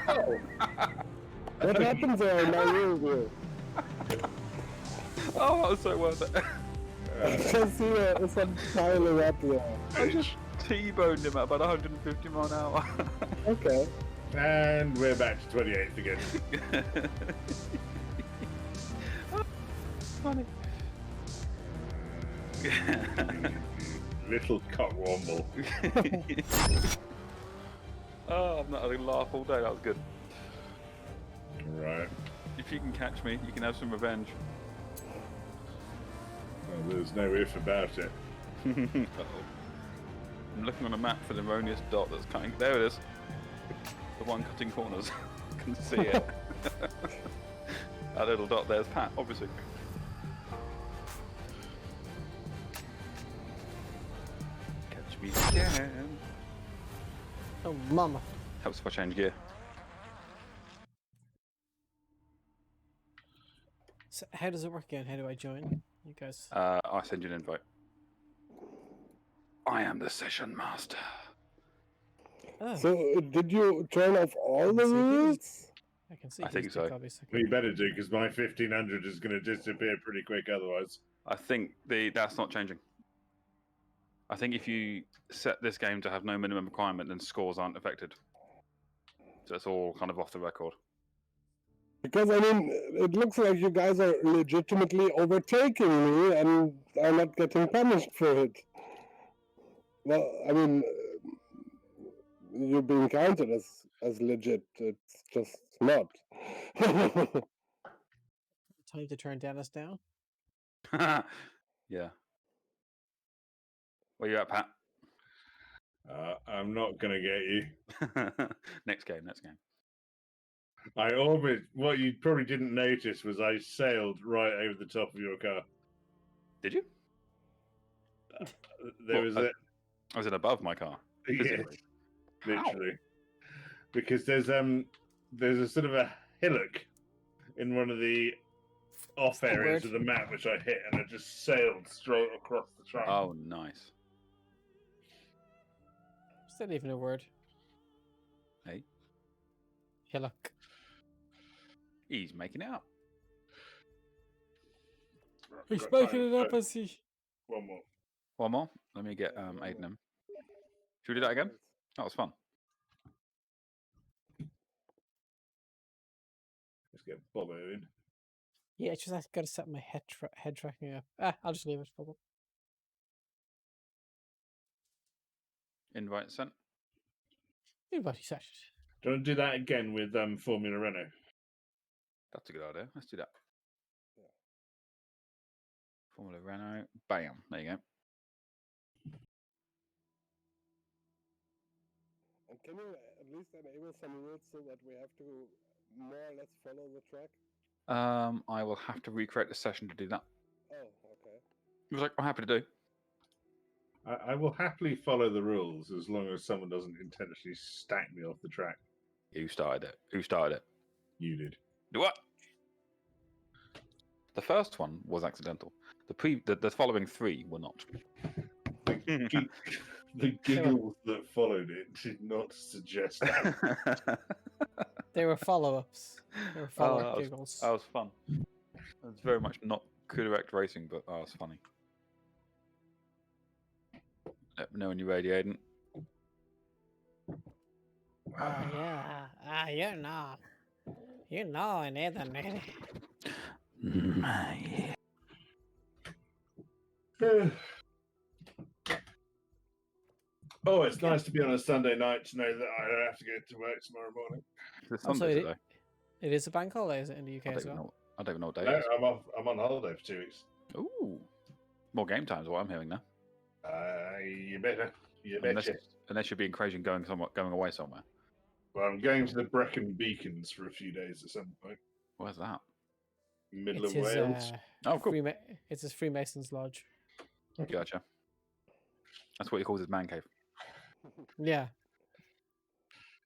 Oh, what happened there in my room? Oh, that was so worth it. I can see the sun piling up there. I just T-boned him at about 150 miles an hour. Okay. And we're back to 28th again. Funny. Little cockwomble. Oh, I'm not having a laugh all day. That was good. Right. If you can catch me, you can have some revenge. Well, there's no if about it. Uh-oh. I'm looking on a map for the erroneous dot that's cutting. There it is. The one cutting corners. I can see it. That little dot there's Pat, obviously. Catch me if you can. Oh, mama. Helps if I change gear. So how does it work again? How do I join? You guys. I'll send you an invite. I am the session master. Oh, So, did you turn off all the See, rules? I can see. I think these so. copies. We better do, because my 1500 is going to disappear pretty quick otherwise. I think that's not changing. I think if you set this game to have no minimum requirement, then scores aren't affected. So it's all kind of off the record. Because, I mean, it looks like you guys are legitimately overtaking me and are not getting punished for it. Well, I mean, you're being counted as legit. It's just not. Time to turn Dennis down. Yeah. Where you at, Pat? I'm not going to get you. Next game. I almost. What you probably didn't notice was I sailed right over the top of your car. Did you? There was a. Was it above my car? Yes, Physically? literally. Because there's a sort of a hillock in one of the off That's a areas word. of the map which I hit, and I just sailed straight across the track. Oh, nice. Is that even a word? Hey, Hillock. he's making it up. He's Got making time it up for as he. one more. One more. Let me get Aiden in. Should we do that again? That was fun. Let's get Bobo in. Yeah, it's just I've got to set my head tracking up. I'll just leave it. For Invite sent. Everybody set. Do you want to do that again with Formula Renault? That's a good idea. Let's do that. Yeah. Formula Renault. Bam. There you go. And can you at least enable some rules so that we have to more or less follow the track? I will have to recreate the session to do that. Oh, okay. It was like, I'm happy to do. I will happily follow the rules as long as someone doesn't intentionally stack me off the track. Who started it? Who started it? You did. Do what? The first one was accidental. The following three were not. The giggles that followed it did not suggest that. They were follow-ups. They were follow-up that giggles. was fun. It's very much not correct racing, but that was funny. Let me know when you're ready, Aiden. Yeah. You know, I need the need. Oh, it's nice to be on a Sunday night to know that I don't have to go to work tomorrow morning. It's Also, Sunday today. It is a bank holiday, is it, in the UK I as don't well? even know what day No, it is. I'm off. I'm on holiday for 2 weeks. Ooh. More game times, what I'm hearing now. You better. You betcha. Unless you're being crazy and going away somewhere. Well, I'm going to the Brecon Beacons for a few days at some point. Where's that? Middle It's of his, Wales. Oh, cool. It's his Freemasons Lodge. Gotcha. That's what he calls his man cave. Yeah.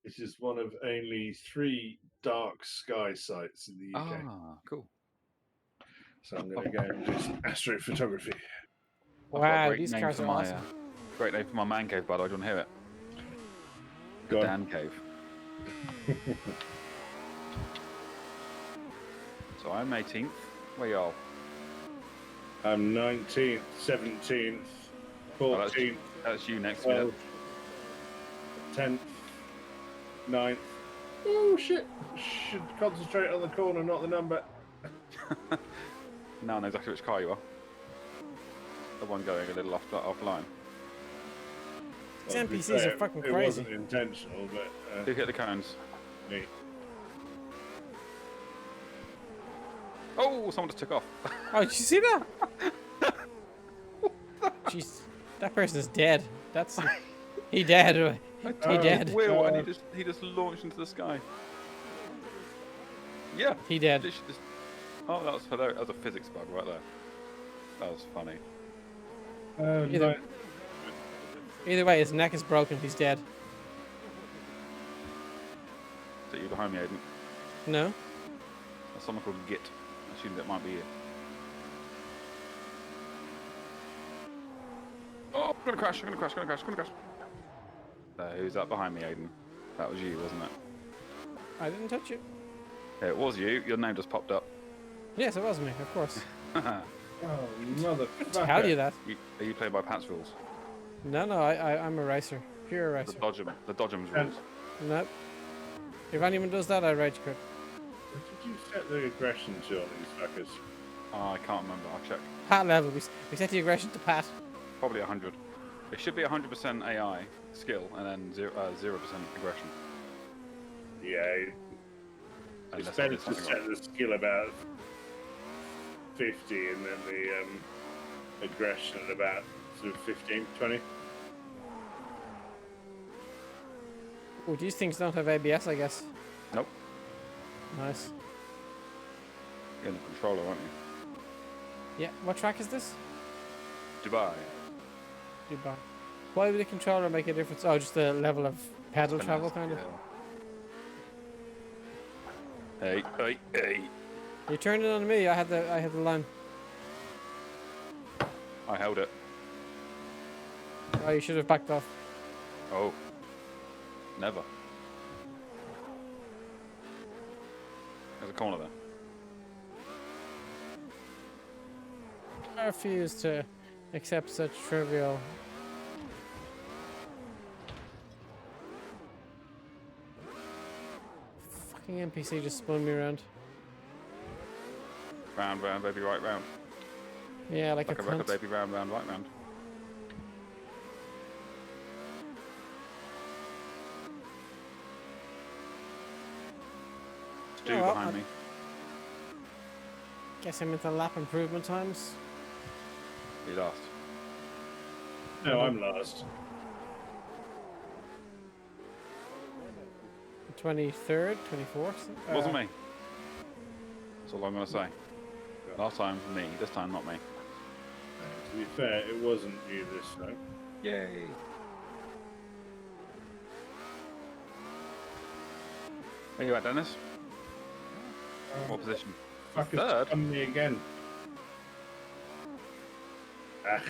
This is one of only 3 dark sky sites in the UK. Ah, cool. So I'm going to go and do some astrophotography. I've got a Wow, great these name cars for are my, awesome. great name for my man cave, by the way. Do you want to hear it? The Go on. Dan Cave. So I'm 18th. Where y'all? I'm 19th, 17th, Oh, that's, 14th, that's you next to me. 12th, 10th, 9th. Oh shit! Should concentrate on the corner, not the number. then. Now I know exactly which car you are. The one going a little offline. These Well, to be NPCs are fair, fucking it crazy. wasn't intentional, but Who hit the cones? me. Oh, someone just took off. Oh, did you see that? Jeez, that person is dead. That's he dead. He Oh, dead. Will, and God. he just launched into the sky. Yeah. He dead. Literally just- Oh, that was hilarious. That was a physics bug right there. That was funny. Either- Either way, his neck is broken. He's dead. Is that you behind me, Aiden? No. That's someone called Git. I assume that might be you. Oh, I'm gonna crash, I'm gonna crash, I'm gonna crash, I'm gonna crash. Who's that behind me, Aiden? That was you, wasn't it? I didn't touch it. Yeah, it was you. Your name just popped up. Yes, it was me, of course. Oh, motherfucker. Tell you that. Are you playing by Pat's rules? No, I'm a racer. Pure The racer. Dodgems And- rules. Nope. If anyone does that, I rage quit. What did you set the aggression to on these fuckers? Oh, I can't remember. I'll check. Pat level. We set the aggression to Pat. Probably 100. It should be 100% AI skill and then 0% aggression. Yeah, it's Unless I better did to something set wrong. the skill about 50 and then the aggression at about sort of 15, 20. Oh, these things don't have ABS, I guess. Nope. Nice. You're in the controller, aren't you? Yeah. What track is this? Dubai. Dubai. Why would the controller make a difference? Oh, just the level of pedal travel, kind of. Hey, hey, hey. You turned it on me. I had the line. I held it. Oh, you should have backed off. Oh. Never. There's a corner there. I refuse to accept such trivial. Fucking NPC just spun me around. Round, round, baby, right round. Yeah, like Like a a record, cunt. baby, round, round, right round. Stu Oh, well, behind me. Guess I'm into lap improvement times. You lost. No, I'm last. 23rd, 24th. Wasn't me. That's all I'm going to say. Last time, me. This time, not me. To be fair, it wasn't you this time. Yay. Where you at, Dennis? What position? Fuckers Third? on me again. Ah.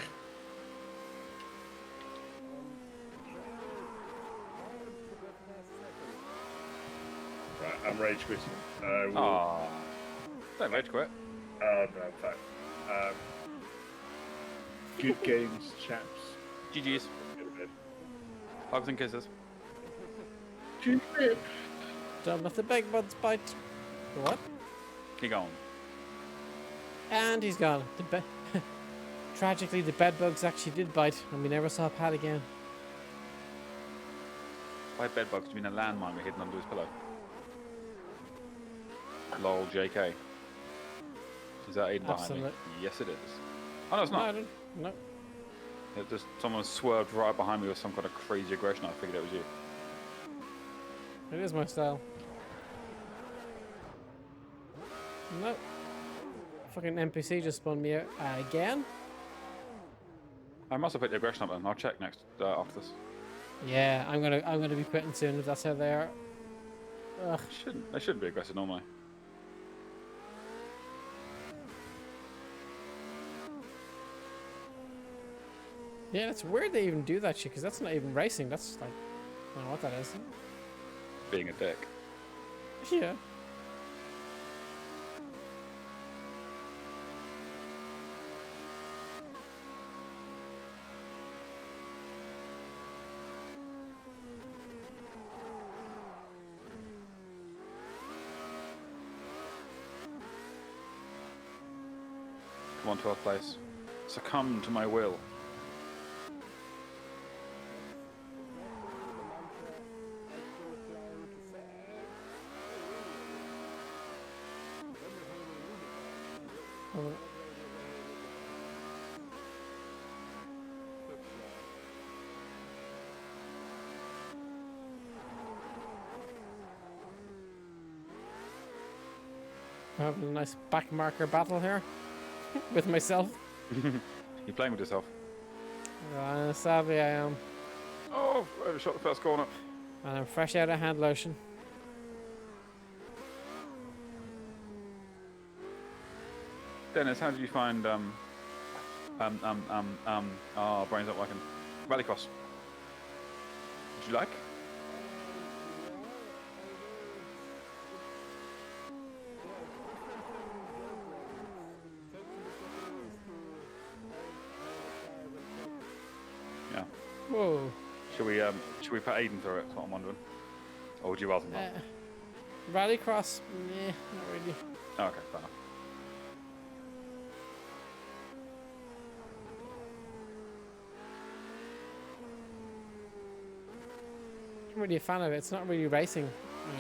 Right, I'm rage quitting. Aww. Don't rage quit. Oh no, fuck. Good games, chaps. GG's. Go to bed. Hugs and kisses. Don't let the big buds bite. What? Keep going. And he's gone. Tragically, the bed bugs actually did bite, and we never saw Pat again. By bed bugs, do you mean a landmine we hidden under his pillow? Lol, JK. Is that Aiden behind me? Absolute. Yes, it is. Oh, no, it's No, I not. don't. No. It just someone swerved right behind me with some kind of crazy aggression. I figured it was you. It is my style. No. Fucking NPC just spun me out again. I must have put the aggression up then. I'll check next after this. Yeah, I'm gonna be quitting soon if that's how they are. Ugh. They shouldn't be aggressive normally. Yeah, it's weird they even do that shit because that's not even racing. That's like, I don't know what that is. being a dick. Yeah. Come on, 12th place. Succumb to my will. Oh, we're having a nice back marker battle here with myself. You're playing with yourself. Sadly, I am. Oh, I overshot the first corner. And I'm fresh out of hand lotion. Dennis, how did you find brains not working. Rallycross. Did you like? Yeah. Whoa. Should we put Aiden through it? That's what I'm wondering. Or would you rather not? Rallycross? Nah, not really. Oh, okay, fair enough. I'm really a fan of it. It's not really racing.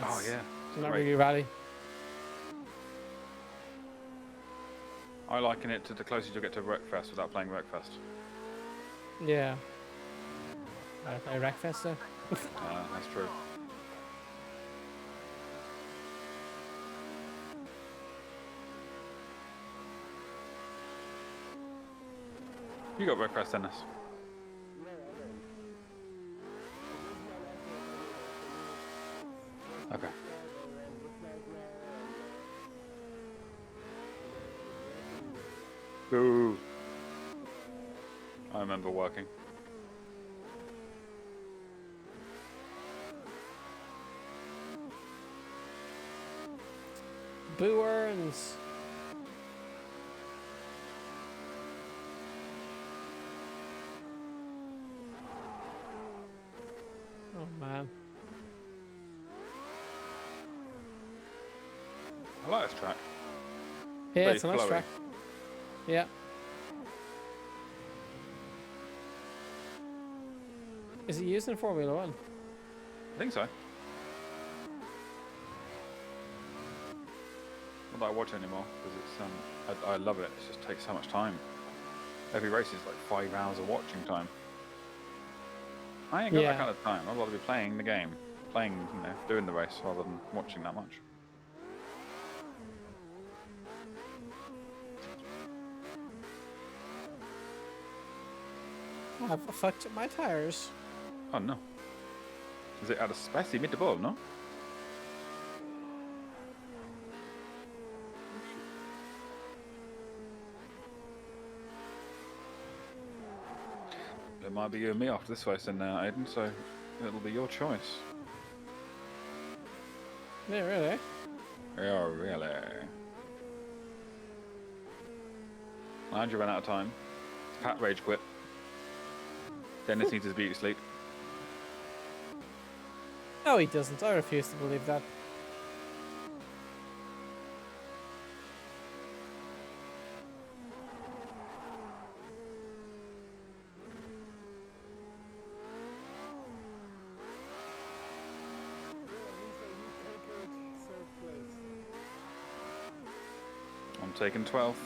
Oh yeah. It's not great. really rally. I liken it to the closest you'll get to Wreckfest without playing Wreckfest. Yeah. I play Wreckfest though. That's true. You got Wreckfest, Dennis. Okay. Boo. I remember working. Boo earns. Oh man. I like this track. Yeah, Very it's a nice flowy. track. Yeah. Is it used in Formula One? I think so. Not that I watch anymore because it's I love it. It just takes so much time. Every race is like 5 hours of watching time. I ain't got Yeah. that kind of time. I'd rather be playing the game, doing the race rather than watching that much. I've fucked up my tires. Oh no. Is it out of spicy meatball, no? It might be you and me after this race then, Aiden, so it'll be your choice. Yeah, really? Yeah, really. Andrew ran out of time. Pat rage quit. Dennis needs his beauty sleep. No, he doesn't. I refuse to believe that. I'm taking 12th.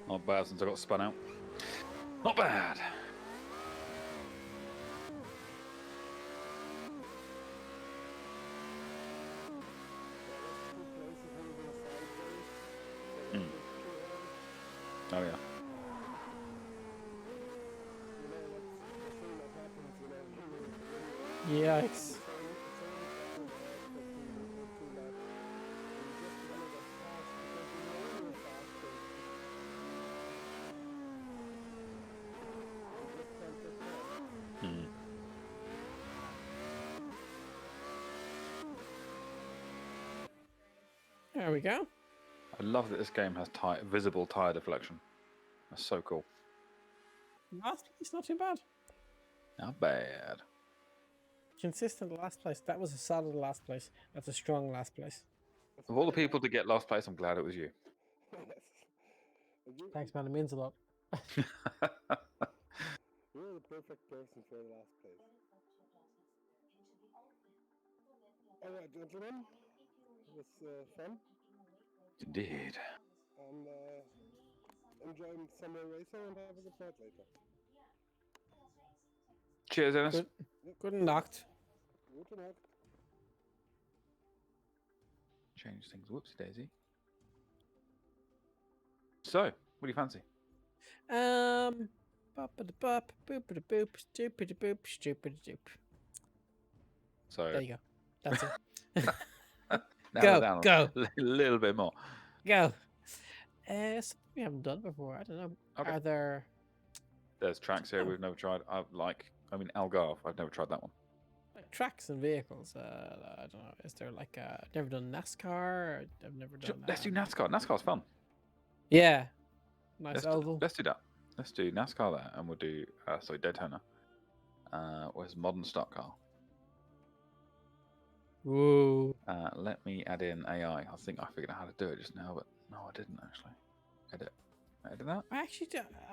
Not bad since I got spun out. Not bad. Oh yeah. Yikes. There we go. I love that this game has visible tire deflection. That's so cool. Last place, not too bad. Not bad. Consistent last place. That was a solid last place. That's a strong last place. Of all the people to get last place, I'm glad it was you. Thanks, man. It means a lot. You're the perfect person for the last place. All right, gentlemen. It was fun. Indeed. And enjoy summer racing and have a good night later. Cheers, Ennis. Good knocked. Gute Nacht. Change things. Whoopsie daisy. So, what do you fancy? Bop-a-da-bop, boop-a-da-boop, stoop-a-da-boop, stoop-a-da-doop. So, There you go. That's it. narrow Go, down go. a little bit more. Go. Something we haven't done before. I don't know. Okay. Are there... There's tracks here we've never tried. Algarve. I've never tried that one. like tracks and vehicles? I don't know. Is there like I've never done NASCAR. I've never done. Let's do NASCAR. NASCAR's fun. Yeah, nice Let's oval. let's do that. Let's do NASCAR there, and we'll do Daytona. Where's modern stock car? Whoa. Let me add in AI. I think I figured out how to do it just now, but no, I didn't actually. Edit that.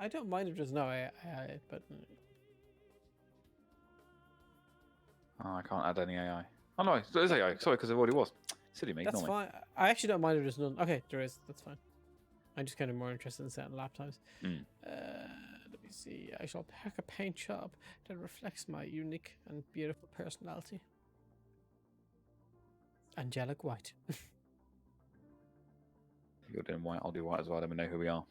I don't mind if there's no AI, but Oh, I can't add any AI. Oh no, there's AI. Sorry, because there already was. Silly me. that's ignore me. fine. I actually don't mind if there's none. Okay, there is. That's fine. I'm just kind of more interested in setting lap times. Mm. Let me see. I shall pick a paint job that reflects my unique and beautiful personality. Angelic white. You're doing white. I'll do white as well. Let me know who we are.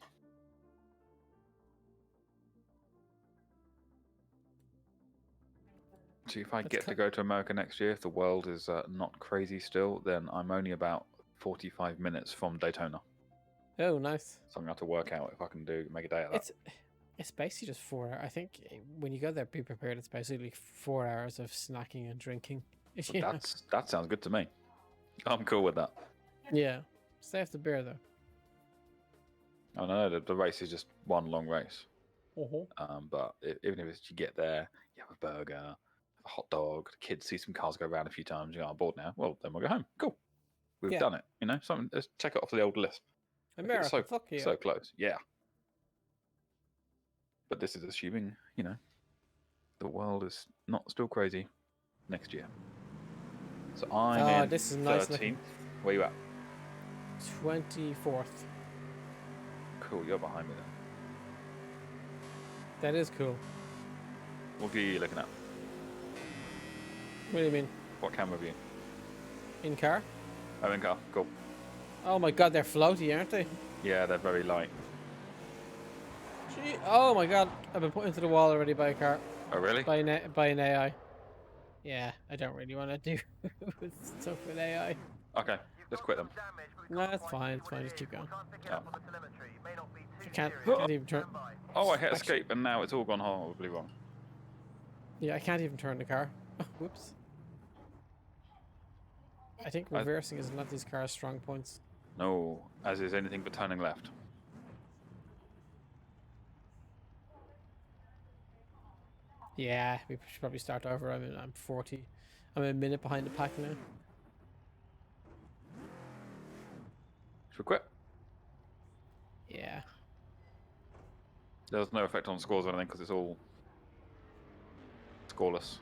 See, if I Let's get to cut- go to America next year, if the world is not crazy still, then I'm only about 45 minutes from Daytona. Oh, nice. So I'm going to have to work out if I can make a day of that. It's basically just 4 hours. I think when you go there, be prepared. It's basically 4 hours of snacking and drinking. You know? That sounds good to me. I'm cool with that. Yeah. Stay off the beer though. I know the race is just one long race. Uh-huh. But even if you get there, you have a burger, have a hot dog, the kids see some cars go around a few times, you go, I'm bored now. Well, then we'll go home. Cool. We've done it. You know, something. Let's check it off the old list. America, so, fuck you. So close. Yeah. But this is assuming, you know, the world is not still crazy next year. So I'm in this is nice 13th. looking. Where you at? 24th. Cool, you're behind me then. That is cool. What view are you looking at? What do you mean? What camera view? In car? Oh, in car. Cool. Oh my god, they're floaty, aren't they? Yeah, they're very light. Gee, oh my god, I've been put into the wall already by a car. Oh, really? By an AI. Yeah, I don't really want to do stuff with AI. Okay, let's quit them. No, it's fine. It's fine. Just keep going. Oh. I can't even turn. Oh, I hit escape and now it's all gone horribly wrong. Yeah, I can't even turn the car. Whoops. I think reversing is not these cars' strong points. No, as is anything but turning left. Yeah, we should probably start over. I'm 40. I'm a minute behind the pack now. Should we quit? Yeah. There's no effect on scores or anything because it's all scoreless.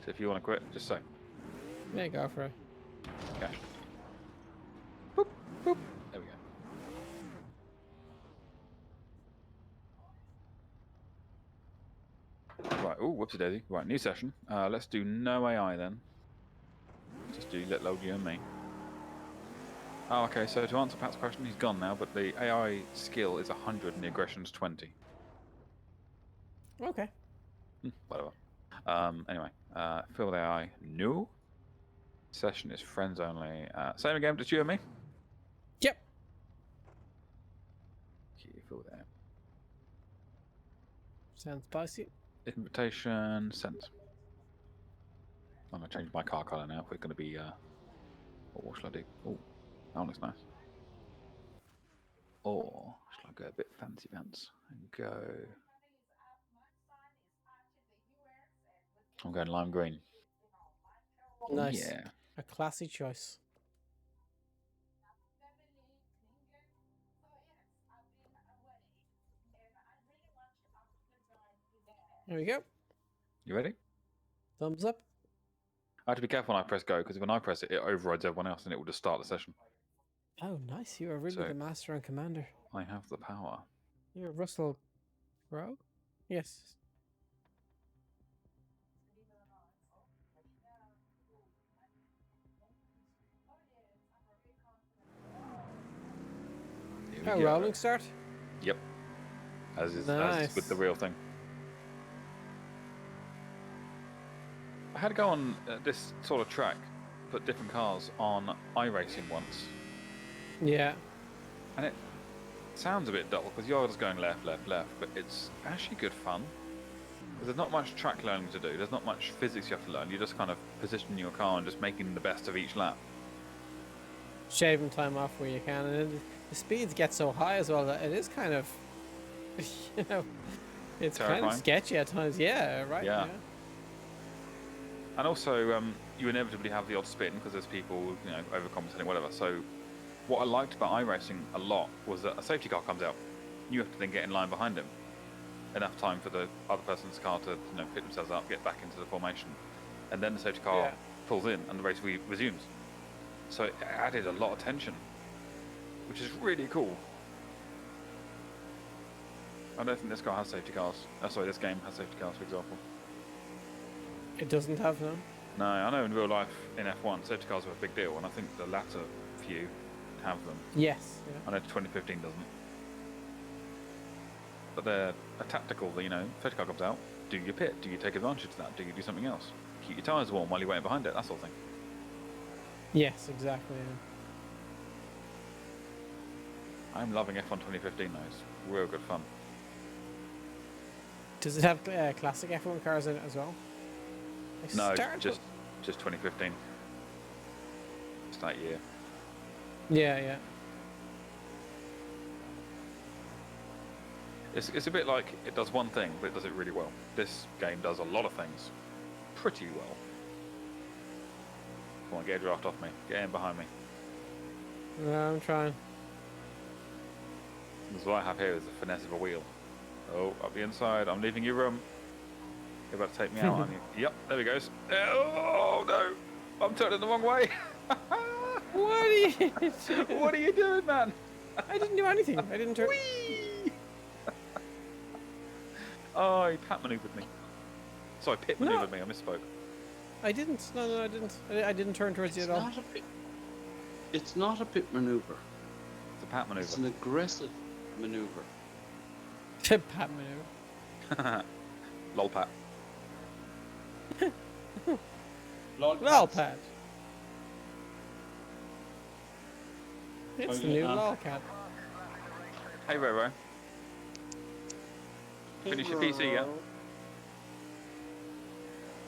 So if you want to quit, just say. Yeah, go for it. Cash. Boop, boop. There we go. Right, oh, whoopsie daisy. Right, new session. Let's do no AI then. Just do let load you and me. Oh, okay, so to answer Pat's question, he's gone now, but the AI skill is 100 and the aggression's 20. Okay. Whatever. Anyway, field AI, no. Session is friends only. Same again, just you and me? Yep. Okay, field AI. Sounds spicy. Invitation sent. I'm gonna change my car color now. If we're gonna be, what shall I do? Oh, That one looks nice. Or shall I go a bit fancy pants and go? I'm going lime green. Nice. Yeah. A classy choice. There we go. You ready? Thumbs up. I have to be careful when I press go because when I press it, it overrides everyone else and it will just start the session. Oh, nice. You are really So- the master and commander. I have the power. You're Russell Crowe? Yes. Here A we go. rolling start? Yep. As is Nice. with the real thing. I had to go on this sort of track, put different cars on iRacing once, Yeah. and it sounds a bit dull because you're just going left, left, left, but it's actually good fun. 'Cause there's not much track learning to do. There's not much physics you have to learn. You're just kind of positioning your car and just making the best of each lap. Shaving time off where you can. And the speeds get so high as well that it is kind of, you know, it's kind of Terrifying. sketchy at times. Yeah, right. Yeah. And also, you inevitably have the odd spin because there's people, you know, overcompensating, whatever. So, what I liked about iRacing a lot was that a safety car comes out. You have to then get in line behind him. Enough time for the other person's car to, you know, pick themselves up, get back into the formation, and then the safety car Yeah. pulls in and the race resumes. So it added a lot of tension, which is really cool. I don't think this car has safety cars. Sorry, this game has safety cars, for example. It doesn't have no. No, I know in real life in F1 safety cars are a big deal, and I think the latter few have them. Yes. Yeah. I know 2015 doesn't. But they're a tactical, you know, safety car comes out, do your pit, do you take advantage of that, do you do something else? Keep your tyres warm while you're waiting behind it, that sort of thing. Yes, exactly. Yeah. I'm loving F1 2015 though, it's real good fun. Does it have classic F1 cars in it as well? I No, started just 2015. It's that year. Yeah, yeah. It's a bit like it does one thing, but it does it really well. This game does a lot of things pretty well. Come on, get a draft off me. Get in behind me. No, I'm trying. Because what I have here is the finesse of a wheel. Oh, up the inside. I'm leaving you room. You're about to take me out, aren't you? Yep, there he goes. Oh, no. I'm turning the wrong way. What are you doing? What are you doing, man? I didn't do anything. I didn't turn. Whee! Oh, he pat maneuvered me. Sorry, pit maneuvered me. I misspoke. I didn't. No, I didn't. I didn't turn towards you It's at all. not a pit. It's not a pit maneuver. It's a pat It's an maneuver. aggressive maneuver. Pat maneuver. Lol, pat. Lol pad. It's Oh, the yeah. new lol cat. Hey, Roro. Finish your PC yet?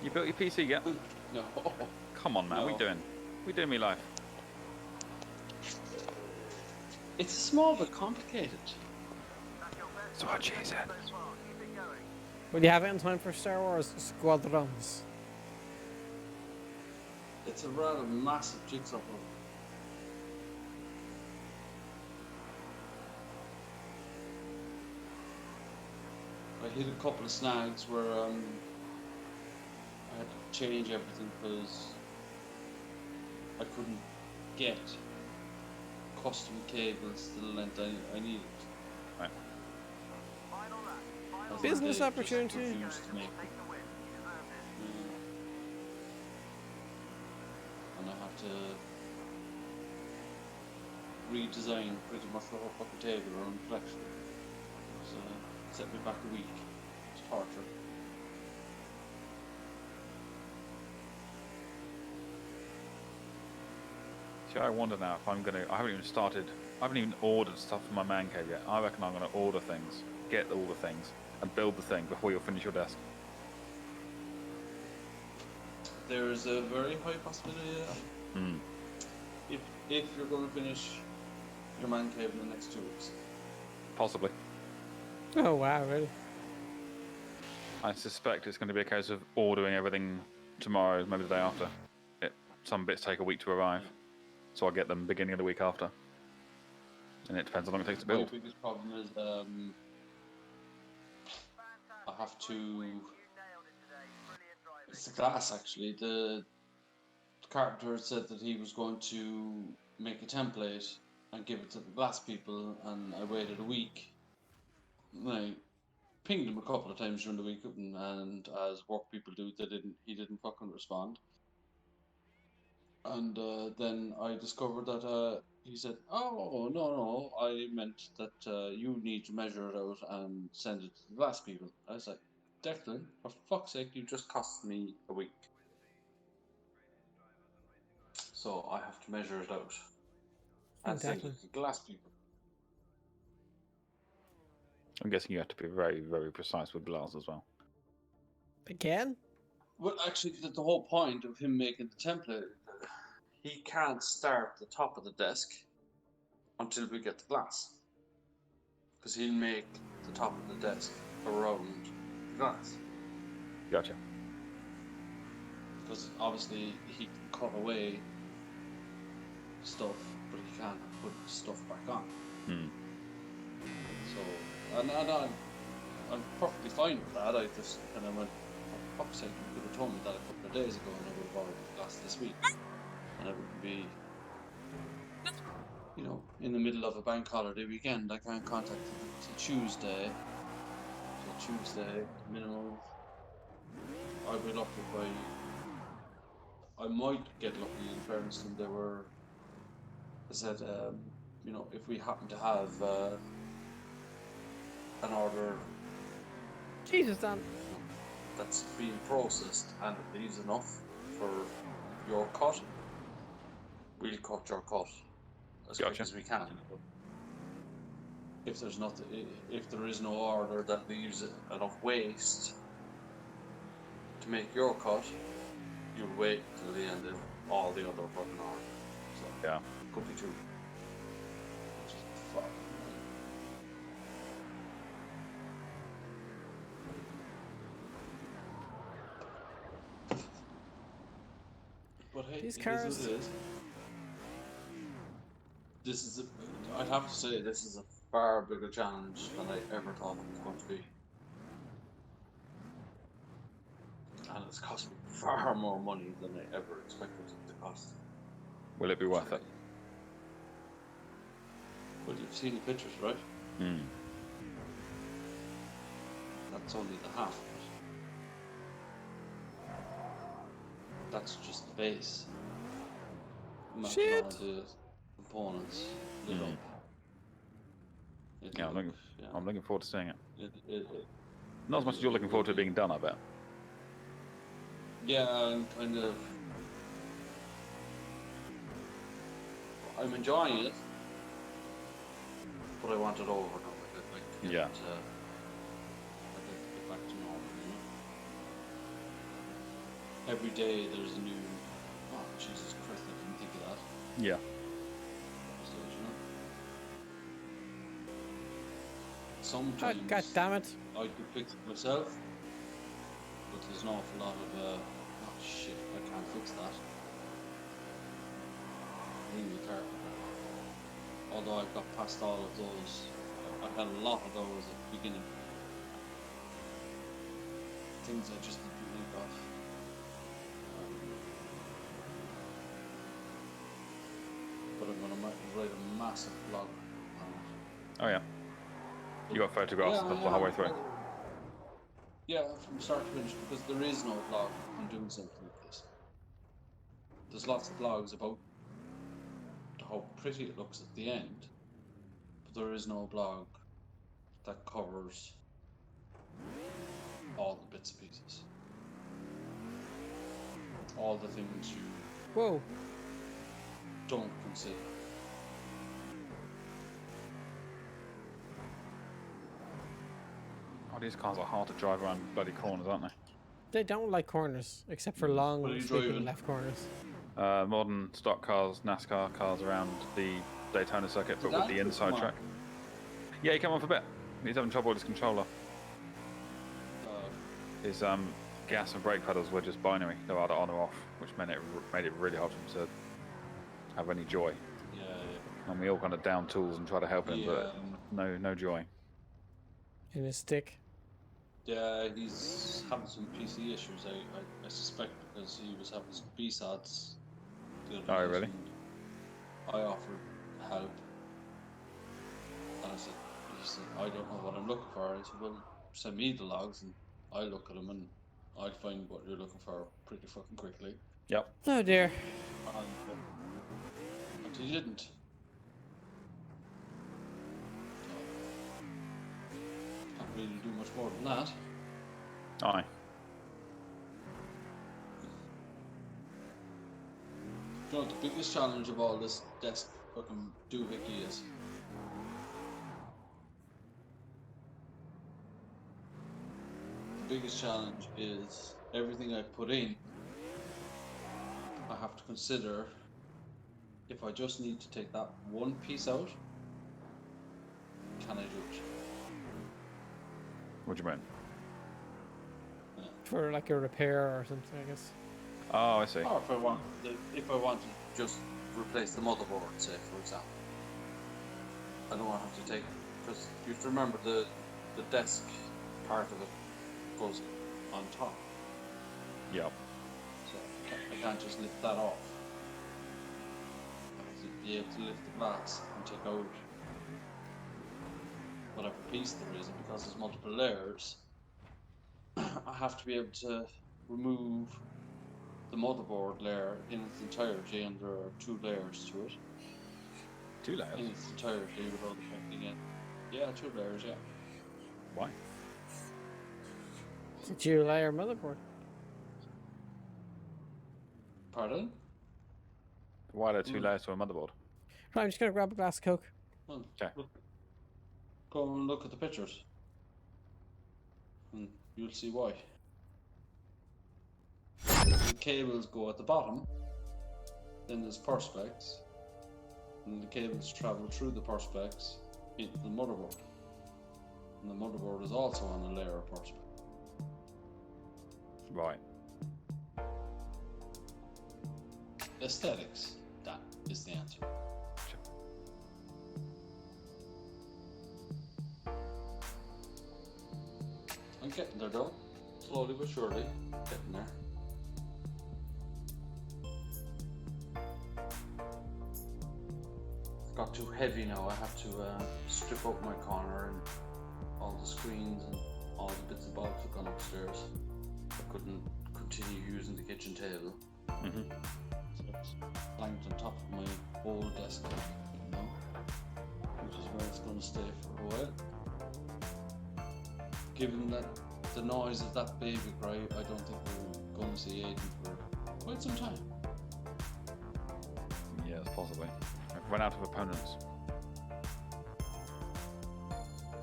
You built your PC yet? No. Come on, man. What are you No. doing? What are you doing with your life? It's small but complicated. So what she said. Will you have it in time for Star Wars Squadrons? It's a rather massive jigsaw puzzle. I hit a couple of snags where I had to change everything because I couldn't get custom cables to the length I needed. Right. As Business they just opportunity. refused to make them. And I had to redesign pretty much the whole fucking table around the collection. So it set me back a week. It's torture. See, I wonder now if I'm gonna. I haven't even started. I haven't even ordered stuff for my man cave yet. I reckon I'm gonna order things, get all the things, and build the thing before you'll finish your desk. There's a very high possibility of that. Hmm. If if you're going to finish your man cave in the next 2 weeks. Possibly. Oh wow, really? I suspect it's going to be a case of ordering everything tomorrow, maybe the day after. Some bits take a week to arrive, so I'll get them beginning of the week after. And it depends how long it takes to My build. biggest problem is I have to. It's the glass actually. The carpenter said that he was going to make a template and give it to the glass people, and I waited a week. And I pinged him a couple of times during the week, and as work people do, he didn't fucking respond. And then I discovered that he said, "Oh no, I meant that you need to measure it out and send it to the glass people." I was like, "Declan, for fuck's sake, you just cost me a week, so I have to measure it out and send Declan. it to the glass people." I'm guessing you have to be very, very precise with glass as well. Again? Well, actually, the whole point of him making the template, he can't start the top of the desk until we get the glass, because he'll make the top of the desk around the glass. Gotcha. Because obviously he can cut away stuff, but he can't put stuff back on. Hmm. So, and I'm perfectly fine with that. I just kind of went, for fuck's sake, you could have told me that a couple of days ago, and I would have ordered the glass this week, and I wouldn't be, you know, in the middle of a bank holiday weekend. I can't contact him until Tuesday. So Tuesday, minimum. I'll be lucky if I might get lucky in fairness, and they were. I said, you know, if we happen to have an order Jesus, Dan. that's being processed and it leaves enough for your cut, we'll cut your cut as quick Gotcha. as we can. But if there's nothing, if there is no order that leaves enough waste to make your cut, you'll wait till the end of all the other fucking orders. So Yeah. could be two. Which is fucking annoying. But hey, These it is cars- what it is. This is I'd have to say this is a far bigger challenge than I ever thought it was going to be. And it's cost me far more money than I ever expected it to cost. Will it be worth it? Well, you've seen the pictures, right? Hmm. That's only the half of it. That's just the base. Imagine Shit. all the components lit Mhm. up. It'll Yeah, I'm look- looking, yeah. I'm looking forward to seeing it. It, Not as much as you're looking forward to it being done, I bet. yeah, I'm kind of. I'm enjoying it, but I want it over now. I'd like to get Yeah. I'd like to get back to normal, you know? Every day there's a new. Oh, Jesus Christ, I didn't think of that. Yeah. So, you know? Oh, Sometimes God damn it. I could fix it myself, but there's an awful lot of, oh shit, I can't fix that. Ring the car. Although I've got past all of those, I had a lot of those at the beginning. Things I just didn't think of. But I'm going to write a massive blog on it. Oh yeah. You got photographs Yeah, the yeah, whole way through. Yeah, from start to finish, because there is no blog on doing something like this. There's lots of blogs about how pretty it looks at the end, but there is no blog that covers all the bits and pieces. All the things you Whoa. don't consider. Oh, these cars are hard to drive around bloody corners, aren't they? They don't like corners, except for long, What are you sweeping driving? left corners. Modern stock cars, NASCAR cars around the Daytona circuit, but with the Andrew inside come track. Yeah, he came on for a bit. He's having trouble with his controller. His gas and brake pedals were just binary. They were either on or off, which made it really hard for him to have any joy. Yeah. And we all kind of down tools and try to help him, but no joy. In his stick. Yeah, he's having some PC issues. I suspect because he was having some B-SODs. Oh, really? I offered help. And he said, I don't know what I'm looking for. I said, well, send me the logs and I'll look at them and I'll find what you're looking for pretty fucking quickly. Yep. Oh dear. And he didn't. Can't really do much more than that. Aye. You know what the biggest challenge of all this desk fucking doohickey is? The biggest challenge is everything I put in, I have to consider if I just need to take that one piece out, can I do it? What do you mean? For like a repair or something, I guess. Oh, I see. Or if I want to just replace the motherboard, say for example, I don't want to have to take, because you have to remember the desk part of it goes on top, Yep. so I can't just lift that off. I have to be able to lift the glass and take out whatever piece there is, and because there's multiple layers, I have to be able to remove the motherboard layer in its entirety, and there are 2 layers to it. 2 layers? In its entirety without affecting it. Yeah, 2 layers, yeah. Why? It's a dual layer motherboard. Pardon? Why are there 2 layers to a motherboard? Right, I'm just gonna grab a glass of Coke. Well, Okay. go and look at the pictures. And you'll see why. The cables go at the bottom, then there's perspex, and the cables travel through the perspex into the motherboard. And the motherboard is also on a layer of perspex. Right. Aesthetics, that is the answer. I'm getting there though, slowly but surely, getting there. It's got too heavy now, I have to strip up my corner and all the screens and all the bits and bobs have gone upstairs. I couldn't continue using the kitchen table. Mm-hmm. So it's blanked on top of my old desk, you know, which is where it's going to stay for a while. Given that the noise of that baby cry, I don't think we're going to see Aiden for quite some time. Yes, possibly. I've run out of opponents.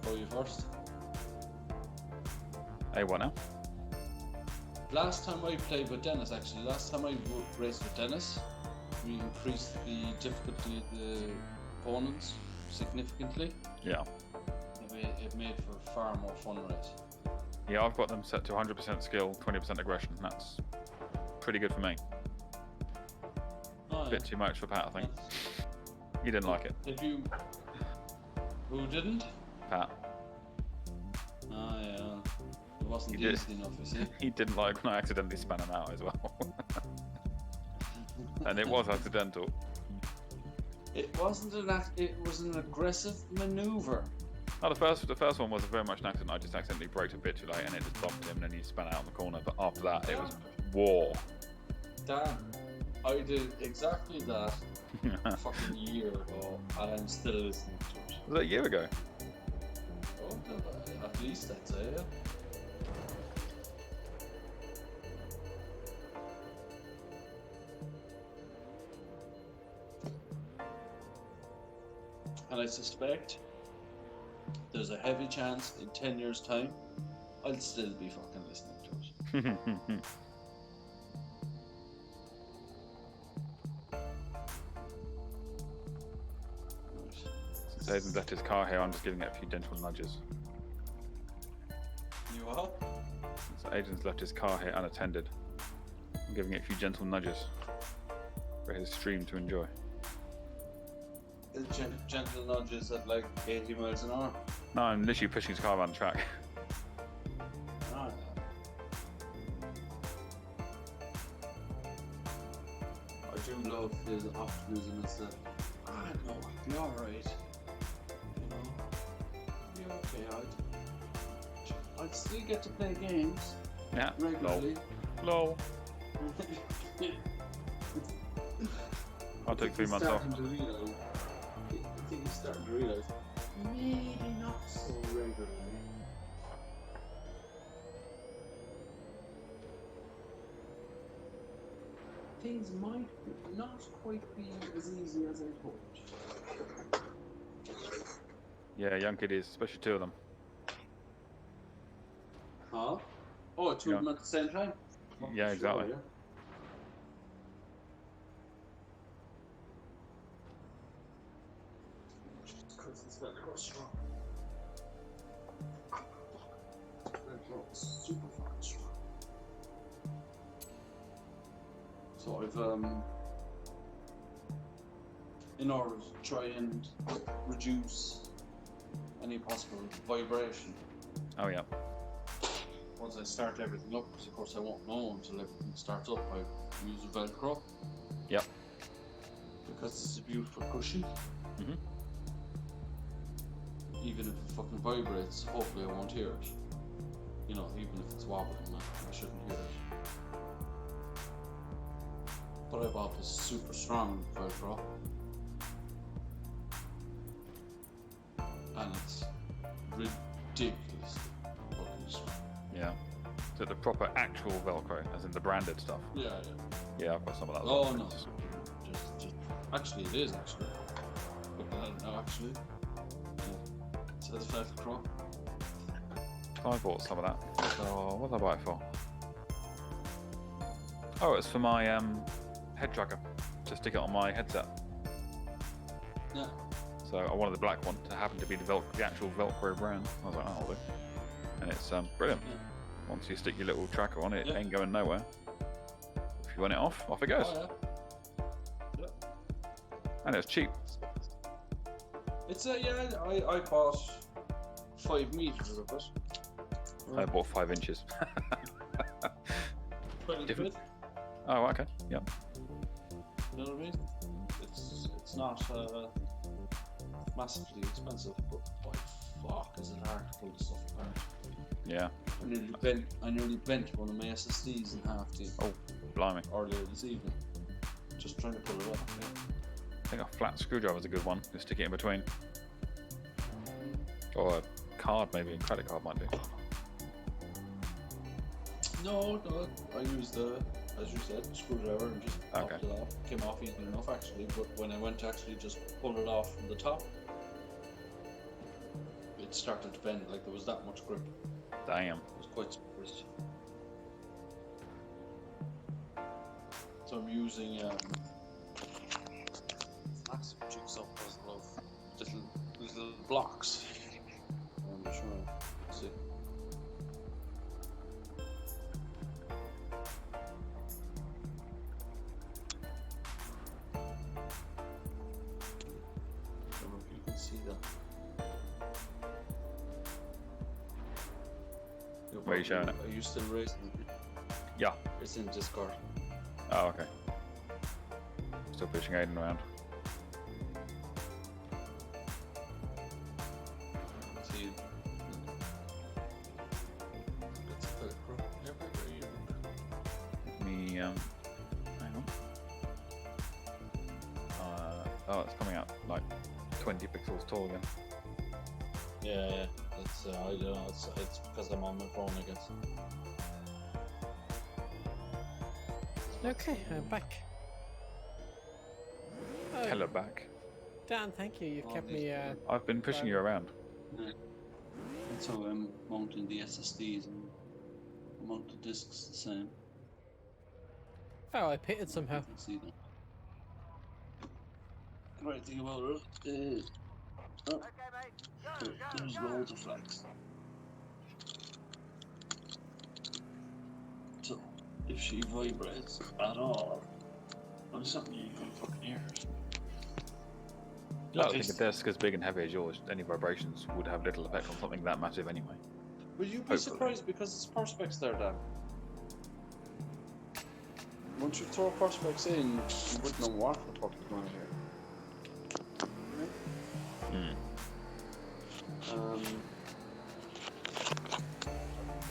Go you first. Hey, what now? Last time I played with Dennis, actually, last time I raced with Dennis, we increased the difficulty of the opponents significantly. Yeah. It made for a far more fun race. Yeah, I've got them set to 100% skill, 20% aggression. That's pretty good for me. Oh, A bit too much for Pat, I think. He didn't like it. If you... Who didn't? Pat. Oh yeah, it wasn't He did. easy enough, you see. He didn't like when I accidentally span him out as well. And it was accidental. It wasn't it was an aggressive maneuver. Oh, the first one was very much an accident. I just accidentally braked a bit too late and it just bumped him and then he span out in the corner. But after that, it was war. Dan, I did exactly that a fucking year ago, and I'm still listening to it. Was that a year ago? Oh, at least I'd say, yeah. And I suspect there's a heavy chance in 10 years' time I'll still be fucking listening to it. So Aiden's left his car here. I'm just giving it a few gentle nudges. You are? So Aiden's left his car here unattended. I'm giving it a few gentle nudges for his stream to enjoy. Gentle nudges at like 80 miles an hour. No, I'm literally pushing his car around the track. Ah. I do love his optimism and stuff. No, I'll be alright. You know? Be okay, I'd still get to play games Yeah. regularly. Lol. I took 3 months off. I think he's starting to realise maybe not so regularly. Things might not quite be as easy as I hoped. Yeah, young kiddies, especially 2 of them. Huh? Oh, two of them at the same time? Yeah, exactly. Sure, yeah. Jesus Christ, this Velcro's strong. Velcro is super fucking strong. So I've in order to try and reduce any possible vibration, Oh yeah. once I start everything up, because of course I won't know until everything starts up, I use a Velcro. Yep. Because it's a beautiful cushion. Mhm. Even if it fucking vibrates, hopefully I won't hear it. You know, even if it's wobbling, I shouldn't hear it. But I bought this super strong Velcro. And it's ridiculous fucking strong. Yeah. So the proper actual Velcro, as in the branded stuff. Yeah. Yeah, I've got some of that. as Oh well. no. Just actually it is actually. Looking at it now actually. Yeah. It says Velcro. I bought some of that. So what did I buy it for? Oh, it's for my head tracker. To stick it on my headset. Yeah. So I wanted the black one to happen to be the actual Velcro brand. I was like, oh, I'll do. And it's brilliant. Yeah. Once you stick your little tracker on it, Yeah. it ain't going nowhere. If you want it off it goes. Oh, yeah. And it's cheap. It's I bought 5 meters of it. I bought 5 inches. 20 Different. quid. Oh, okay. Yep. You know what I mean? It's not massively expensive, but by fuck is it hard to pull this stuff apart. Yeah. I nearly bent one of my SSDs in half Blimey. earlier this evening. Just trying to pull it off. Yeah. I think a flat screwdriver is a good one. Just stick it in between. Or a card, maybe. A credit card might do. No, I used the, as you said, screwdriver and just popped Okay. it off. Came off easily enough actually, but when I went to actually just pull it off from the top, it started to bend, like there was that much grip. Damn. It was quite surprised. So I'm using massive jigsaw puzzle of little blocks. I'm just trying to see. I don't know if you can see that. Where are you showing it? Are you still racing? Yeah. It's in Discord. Oh, okay. Still pushing Aiden around. See. It's a Velcro. Yeah, where are you? Let me, hang on. Oh, it's coming out like 20 pixels tall again. Yeah. It's I don't know. It's because I'm on my phone, I guess. Okay, I'm back. Oh, Hello back. Dan, thank you. You've Oh, kept these me. I've been pushing you around. And so I'm mounting the SSDs and I mount the discs the same. Oh, I pitted somehow. You can see that. Great thing about it is Oh, there's loads of flags. So, if she vibrates at all, well, there's something you can fucking hear it. I don't think a desk as big and heavy as yours, any vibrations would have little effect on something that massive anyway. Would you be Hopefully. surprised because it's Perspex there, Dan? Once you throw Perspex in, you wouldn't know what the fuck is going on here.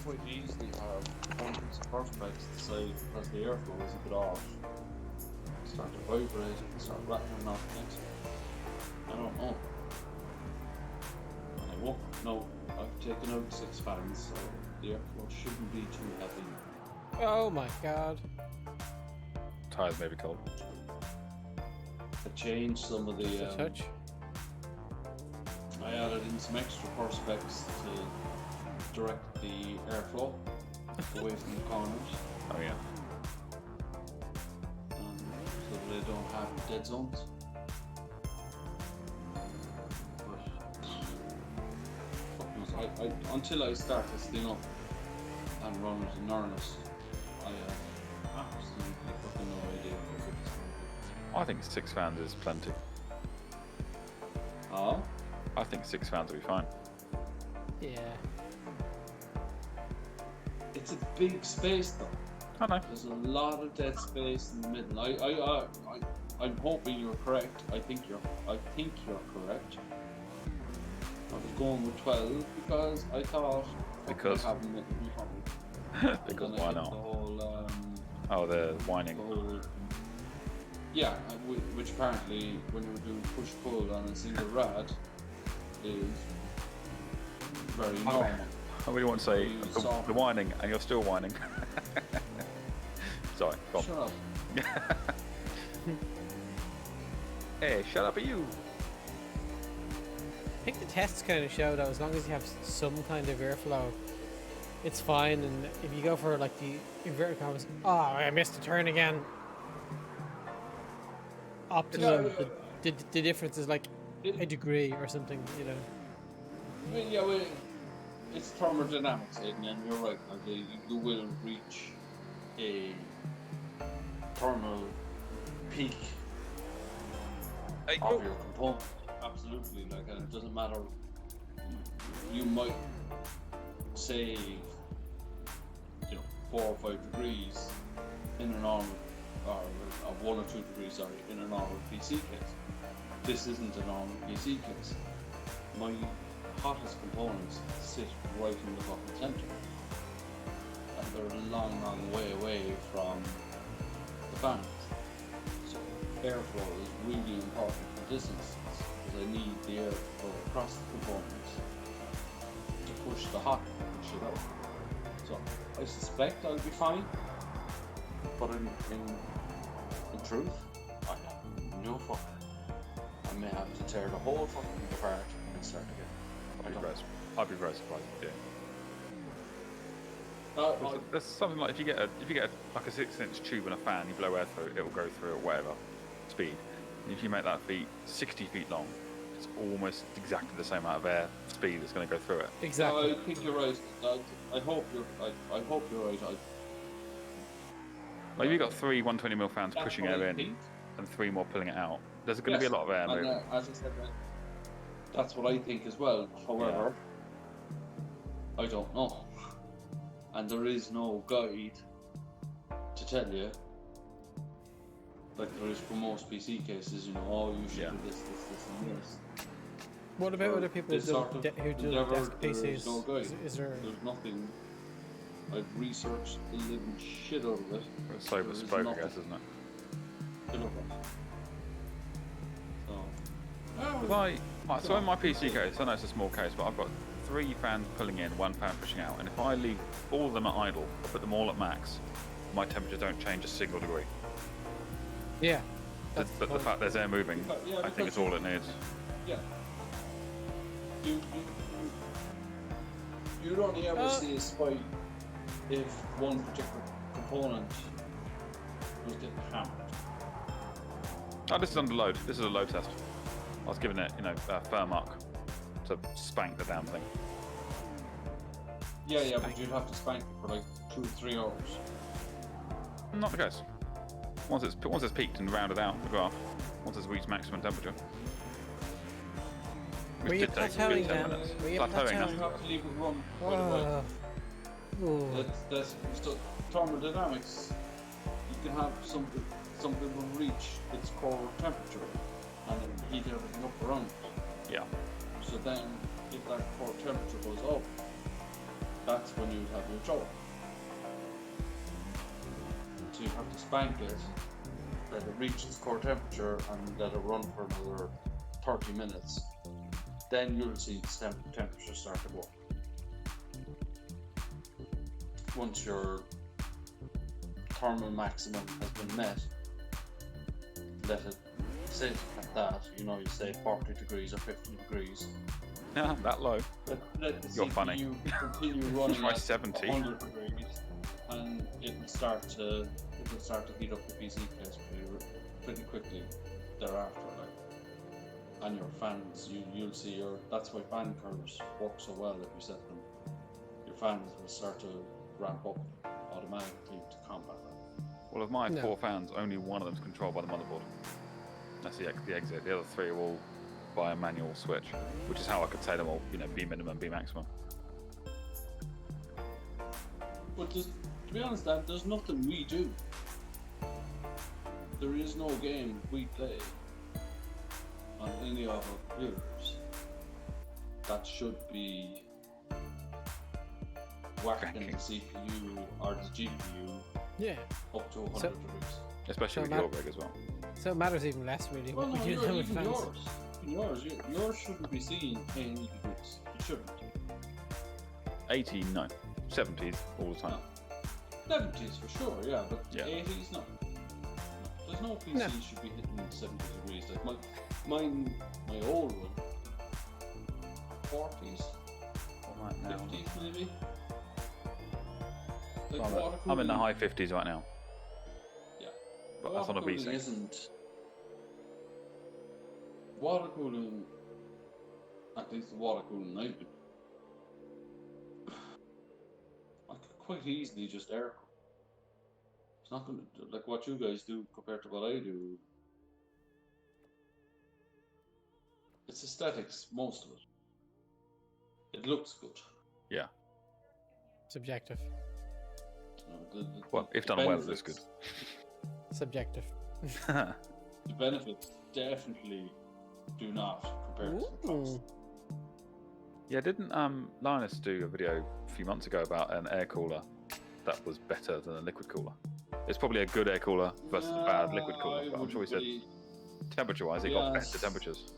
Quite easily have one piece of Perspex decide because the airflow is a bit off. Start to vibrate and start rattling off next. I don't know. I won't. No, I've taken out 6 fans, so the airflow shouldn't be too heavy. Oh my god. Tires may be cold. I changed some of Just a the. touch. I added in some extra Perspex to direct the airflow away from the corners, Oh yeah. so that they don't have dead zones. But fuck knows, I until I start this thing up and run it in earnest, I have absolutely fucking no idea how good it's going to I think 6 fans is plenty. be. Oh? I think 6 fans will be fine. Yeah. It's a big space though. I know. There's a lot of dead space in the middle. I'm hoping you're correct. I think you're correct. I was going with 12 because I thought Because- having it would be funny. Because And then I why hit not? The whole, Oh, they're whining. the whole, yeah, which apparently when you were doing push pull on a single rad is very normal. I really want to say You the, saw- the whining, and you're still whining. Sorry, go on. Shut up. Hey, shut up, you! I think the tests kind of show that as long as you have some kind of airflow, it's fine. And if you go for like the inverted commas, oh, I missed a turn again. Optimum, the difference is like a degree or something, you know. It's thermodynamics, Aidan, and you're right. Like, you will reach a thermal peak Hey, of your component. Absolutely, like, and it doesn't matter. You might save, 4 or 5 degrees in a normal, or 1 or 2 degrees, sorry, in a normal PC case. This isn't a normal PC case. My hottest components sit right in the fucking center, and they're a long, long way away from the fans. So airflow is really important for this instance, because I need the airflow across the components to push the hot shit out. So I suspect I'll be fine, but in truth, I have no fucking. I may have to tear the whole fucking thing apart and start again. I'd be very surprised if you do. I- There's something like if you get a like a 6-inch tube and a fan, you blow air through it, it will go through at whatever speed. And if you make that feet 60 feet long, it's almost exactly the same amount of air speed that's going to go through it. Exactly. I think you're right. I hope you're right. Like if you've got 3 120mm fans That's pushing what air I in think. and 3 more pulling it out, there's going to be a lot of air And, moving. as I said, that's what I think as well. However, I don't know, and there is no guide to tell you. Like there is for most PC cases, oh, you should do this, and this. What about For other people this sort of who do endeavour, desk there is PCs? no guide. Is there? There's nothing. I've researched the living shit out of it. It's so there is bespoke, I nothing. guess, isn't it? to look at. So in my PC case, I know it's a small case, but I've got 3 fans pulling in, 1 fan pushing out, and if I leave all of them at idle, I put them all at max, my temperature don't change a single degree. Yeah. But the point. fact there's air moving, Yeah, I think it's all it needs. Yeah. You'd only ever see a spike if one particular component was getting hammered. Oh, this is under load. This is a load test. I was giving it, firm arc to spank the damn thing. Yeah, but you'd have to spank it for like 2 or 3 hours. Not the case. Once it's peaked and rounded out the graph, once it's reached maximum temperature. Were Which you did take a plateauing good 10 then? minutes. Were you Plateauing, plateauing? that's You have to leave it run quite a while. Oh. That's so thermodynamics. You can have something will reach its core temperature and then heat everything up around it. Yeah. So then, if that core temperature goes up, that's when you have your choke. So you have to spank it, let it reach its core temperature, and let it run for another 30 minutes. Then you'll see the temperature start to go up. Once your thermal maximum has been met, let it sit at that. You say 40 degrees or 50 degrees. Yeah, that low. Let the You're funny. CPU continue running Try at 70. 100 degrees, and it'll start to heat up the PC case pretty quickly thereafter. And your fans, you'll see that's why fan curves work so well if you set them. Your fans will start to ramp up automatically to combat that. Well, of my No. 4 fans, only one of them's controlled by the motherboard. That's the exit. The other 3 are all by a manual switch, which is how I could say them all, B minimum, B maximum. But to be honest, Dan, there's nothing we do. There is no game we play on any of our computers that should be whacking Cracking. the CPU or the GPU Yeah. up to 100 So- degrees. Especially So with your rig as well. So it matters even less, really. Well, what no, we do with even fans. yours shouldn't be seeing any degrees. It shouldn't. 80, no. 70s all the time. 70s for sure, yeah, but Yeah. 80s, no. There's no PC No. should be hitting 70 degrees. Like my old one, 40s, 50s maybe. Like water I'm in the cooling- high 50s right now. Yeah. But that's on a Water cooling V6. isn't. Water cooling, at least the water cooling I've been, I could quite easily just air cool. It's not going to, like what you guys do compared to what I do. It's aesthetics, most of it. It looks good. Yeah. Subjective. Well, if done well, it looks good. Subjective. The benefits definitely do not compare to the cost. Ooh. Yeah, didn't Linus do a video a few months ago about an air cooler that was better than a liquid cooler? It's probably a good air cooler versus a bad liquid cooler, but I'm sure he said temperature-wise it got better Yes. temperatures.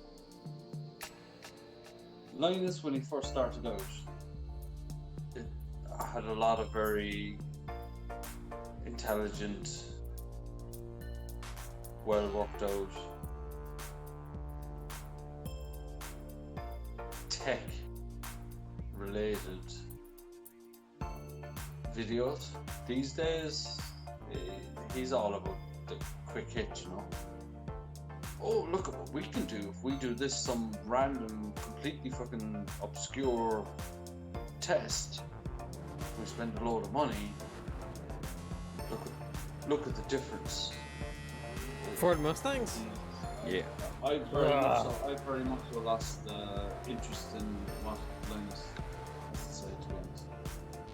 Linus, when he first started out, it had a lot of very intelligent, well worked out tech related videos. These days, he's all about the quick hit, Oh, look at what we can do if we do this some random, completely fucking obscure test. We spend a load of money. Look at the difference. Ford Mustangs? Yeah. I very much so lost interest in what Linus has to say, to be honest.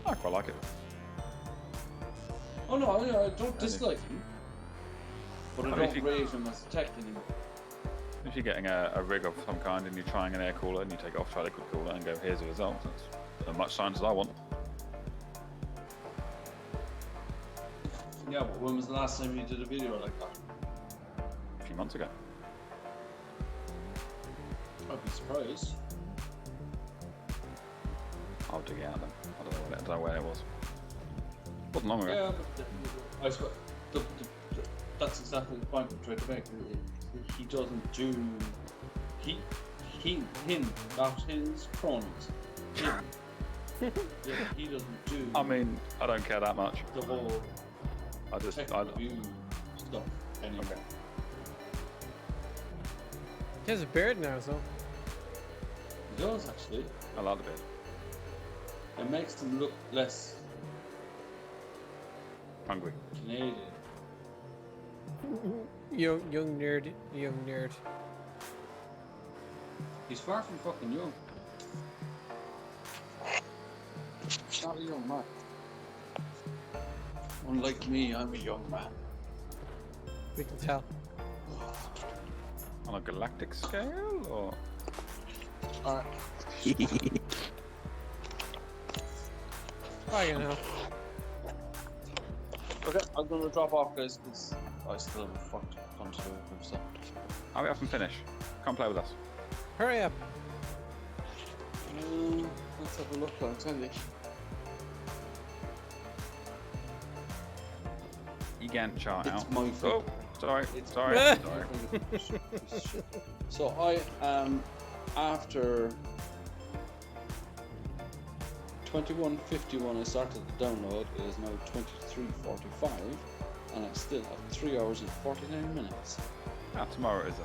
I quite like it. Oh no, I don't dislike him, but I I mean, don't if you- rate him as a tech anymore. If you're getting a rig of some kind and you're trying an air cooler and you take it off, try a liquid cooler and go, here's the result, that's as much science as I want. Yeah, but when was the last time you did a video like that? A few months ago. I'd be surprised. I'll dig it out then. I don't know where it was. Wasn't long ago. Yeah, but I suppose that's exactly the point I'm trying to make. He doesn't do him, not his cronies. Him. Yeah, he doesn't do I mean, I don't care that much. the whole I just, tech I, review stuff anymore. Okay. He has a beard now, so. He does actually. I like the bit. It makes him look less Hungry. Canadian. Young nerd. He's far from fucking young. Not a young man. Unlike me, I'm a young man. We can tell. On a galactic scale, or Alright. I can know. Okay, I'm gonna drop off, guys, because I still have a fucked ton to do. So. hurry up and finish. Come play with us. Hurry up. Let's have a look, I'll tell you. Gantt chart It's out. my fault. Oh, sorry. It's Sorry. my- Sorry. So I am after 21:51. I started the download. It is now 23:45, and I still have 3 hours and 49 minutes. Ah, tomorrow it isn't. Do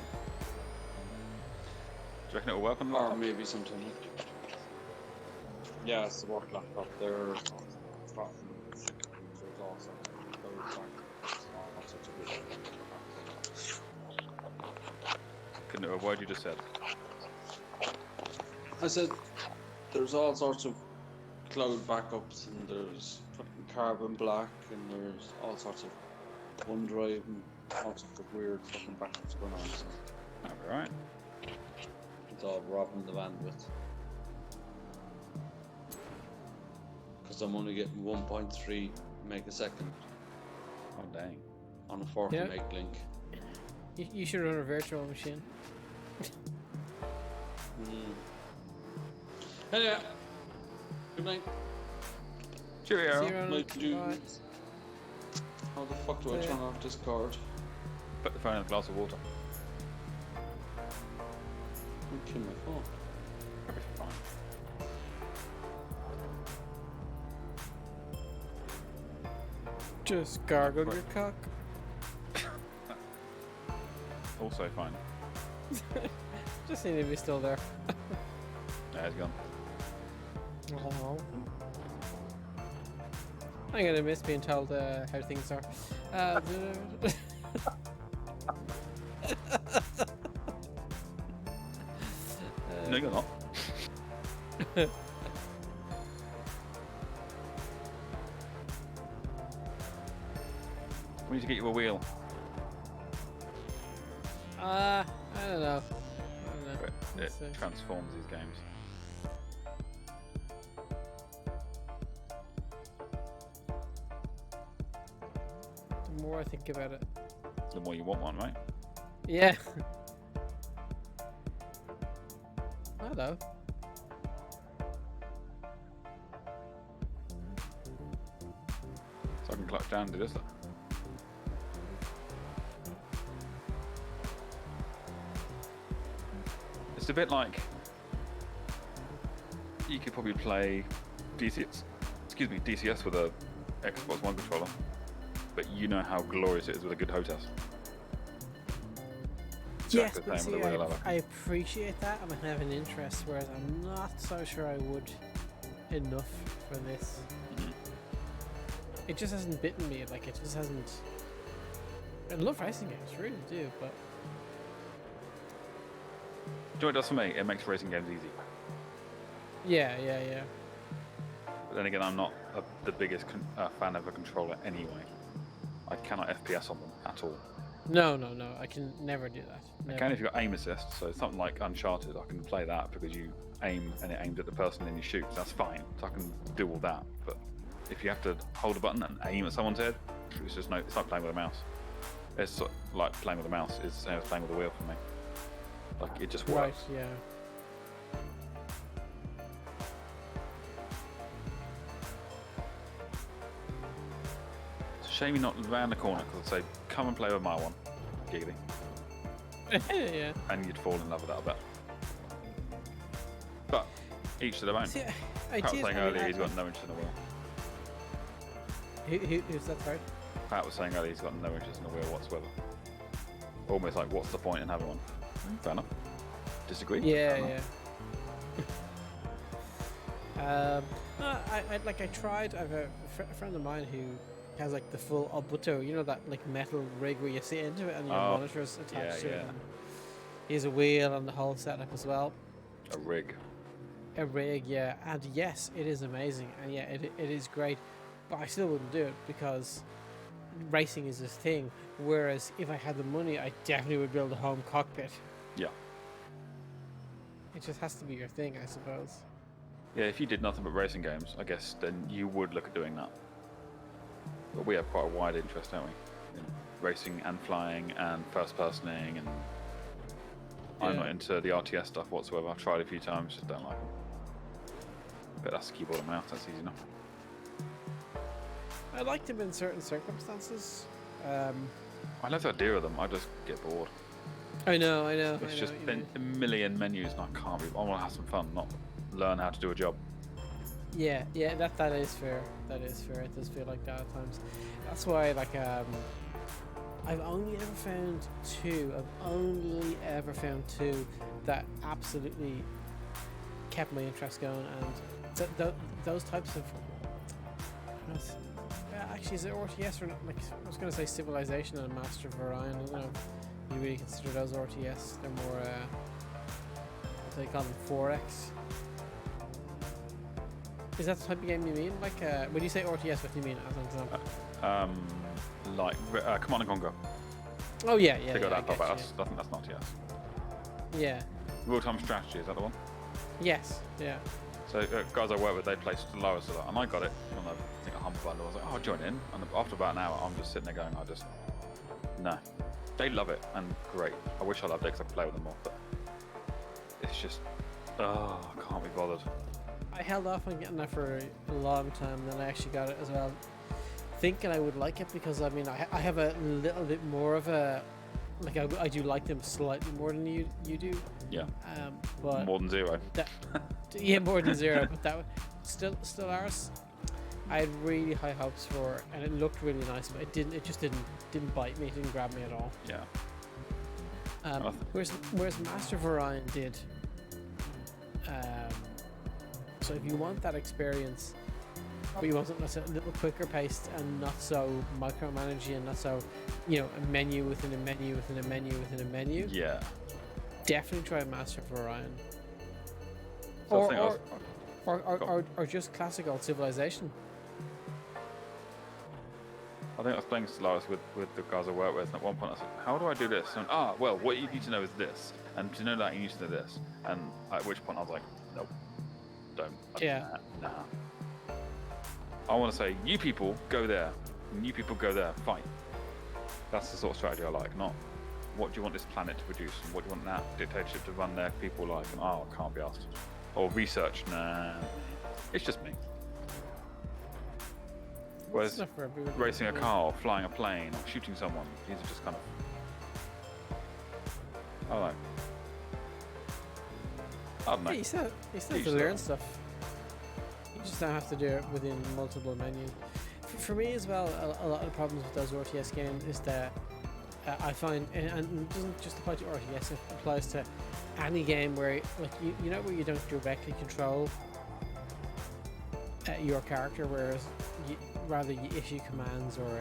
you reckon it'll work on the Or laptop? maybe sometime. Yeah, it's the work laptop. They're Couldn't it have a word you just said? I said there's all sorts of cloud backups, and there's fucking carbon black, and there's all sorts of OneDrive and all sorts of weird fucking backups going on. So That'll be right. it's all robbing the bandwidth. Because I'm only getting 1.3 megasecond Oh dang. on a 40 Yeah. meg link. You should run a virtual machine. Anyway, good night. See you Cheerio. around. Night, Bye. dudes. How the fuck do I Yeah. turn off Discord? Put the phone in a glass of water. I'm killing my phone. That'll be fine. Just gargle your cock. Also fine. Just seeing if he's still there. Yeah, he's gone. Oh. I'm gonna miss being told how things are. No, you're not. We need to get you a wheel. I don't know. It Let's see. transforms these games. The more I think about it. The more you want one, right? Yeah. Hello. So I can clutch down and do this. It's a bit like you could probably play DCS with a Xbox One controller, but you know how glorious it is with a good hostess. Yes, Exactly the but same see, with a real I appreciate that and I have an interest, whereas I'm not so sure I would enough for this. Mhm. It just hasn't bitten me, like it just hasn't. I love racing games, really do, but Do you know what it does for me? It makes racing games easy. yeah. But then again, I'm not the biggest fan of a controller anyway. I cannot FPS on them at all. No, I can never do that. I Never. can if you've got aim assist, so something like Uncharted, I can play that because you aim and it aims at the person and you shoot. That's fine, so I can do all that. But if you have to hold a button and aim at someone's head, it's just it's like playing with a mouse. It's sort of like playing with a mouse is the same as playing with a wheel for me. Like it just Right, works. yeah. It's a shame you're not around the corner because I'd say, come and play with my one, giggly, Yeah. and you'd fall in love with that, I bet. But each to their own. See, I Pat was did. saying I mean, earlier he's got no interest in a wheel. Who's that? Sorry. Pat was saying earlier he's got no interest in a wheel whatsoever. Almost like, what's the point in having one? Fair enough. Disagree? Yeah, Fair enough. yeah. I tried. I have a friend of mine who has like the full Obuto, you know, that like metal rig where you sit into it and your Oh, monitors attached to yeah. it. And he has a wheel and the whole setup as well. A rig. A rig, yeah. And yes, it is amazing, and yeah, it is great. But I still wouldn't do it because racing is his thing. Whereas if I had the money, I definitely would build a home cockpit. Yeah. It just has to be your thing, I suppose. Yeah, if you did nothing but racing games, I guess then you would look at doing that. But we have quite a wide interest, don't we? In racing and flying and first-personing, and I'm Yeah. not into the RTS stuff whatsoever. I've tried a few times, just don't like them. But that's the keyboard and mouse, that's easy enough. I liked him in certain circumstances. I love the idea of them, I just get bored. I know. It's just a million menus and I can't be. I want to have some fun, not learn how to do a job. Yeah, that is fair. That is fair. It does feel like that at times. That's why, like, I've only ever found two. I've only ever found two that absolutely kept my interest going, and those types of. Actually, is it RTS or not? Like, I was going to say Civilization and Master of Orion. I don't know if you really consider those RTS. They're more, what do they call them? 4X. Is that the type of game you mean? Like, when you say RTS, what do you mean as an example? Like Command and Conquer. Oh yeah. They got I that, get but you. I think that's not TS. Yeah. Real-time strategy, is that the one? Yes. Yeah. So guys I work with, they play Stellaris a lot, and I got it on the I think a Humble Bundle. I was like, oh, I'll join in. And after about an hour, I'm just sitting there going, no. They love it, and great. I wish I loved it because I could play with them more, but it's just, I can't be bothered. I held off on getting that for a long time, then I actually got it as well, thinking I would like it because I mean I have a little bit more of a like I do like them slightly more than you do. Yeah. But More than zero. yeah, more than zero. But that still ours. I had really high hopes for it, and it looked really nice, but it didn't. It just didn't bite me. It didn't grab me at all. Yeah. Whereas Master of Orion did. So if you want that experience, but you want something that's a little quicker paced and not so micromanaging and not so, a menu within a menu within a menu within a menu. Yeah. Definitely try Master of Orion. So Or just classic old Civilization. I think I was playing Stellaris with the guys I work with, and at one point I said, how do I do this? And well, what you need to know is this, and to know that you need to know this. And at which point I was like, nope, don't. Yeah. Nah. I want to say, you people go there, and you people go there, fight. That's the sort of strategy I like, not what do you want this planet to produce, and what do you want that dictatorship to run their people like, and I can't be asked. Or research, nah. It's just me. Whereas It's not for everyone. racing a car, or flying a plane, or shooting someone, these are just kind of, I don't know. Yeah, you still have Each to their learn own. stuff. You just don't have to do it within multiple menus. For me as well, a lot of the problems with those RTS games is that I find, and it doesn't just apply to RTS, it applies to any game where, like, where you don't directly control your character, whereas rather you issue commands, or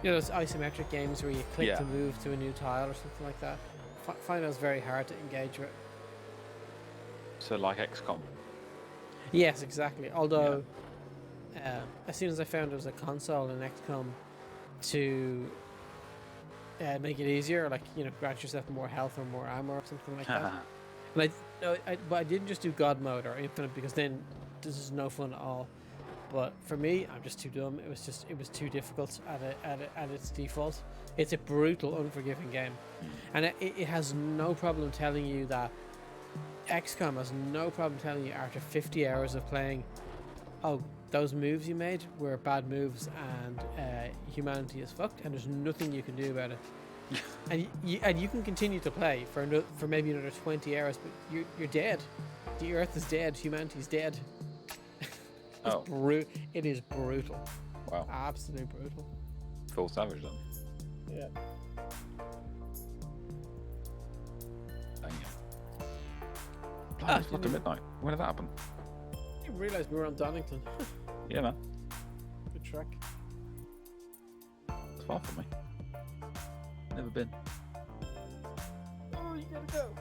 those isometric games where you click to move to a new tile or something like that. Find those very hard to engage with. So like XCOM. Yes, exactly. Although, as soon as I found there was a console in XCOM to make it easier, like grant yourself more health or more ammo or something like that. And but I didn't just do God mode or Infinite, because then this is no fun at all. But for me, I'm just too dumb. It was too difficult at its default. It's a brutal, unforgiving game, and it has no problem telling you that. XCOM has no problem telling you after 50 hours of playing, oh, those moves you made were bad moves and humanity is fucked, and there's nothing you can do about it. and you can continue to play for maybe another 20 hours, but you're dead. The Earth is dead. Humanity's dead. It is brutal. Wow. Absolutely brutal. Full savage then. Yeah. Dang it. Oh, it's not to midnight. When did that happen? I didn't realise we were on Donington. Yeah, man. Good track. It's far from me. Never been. Oh, you gotta go.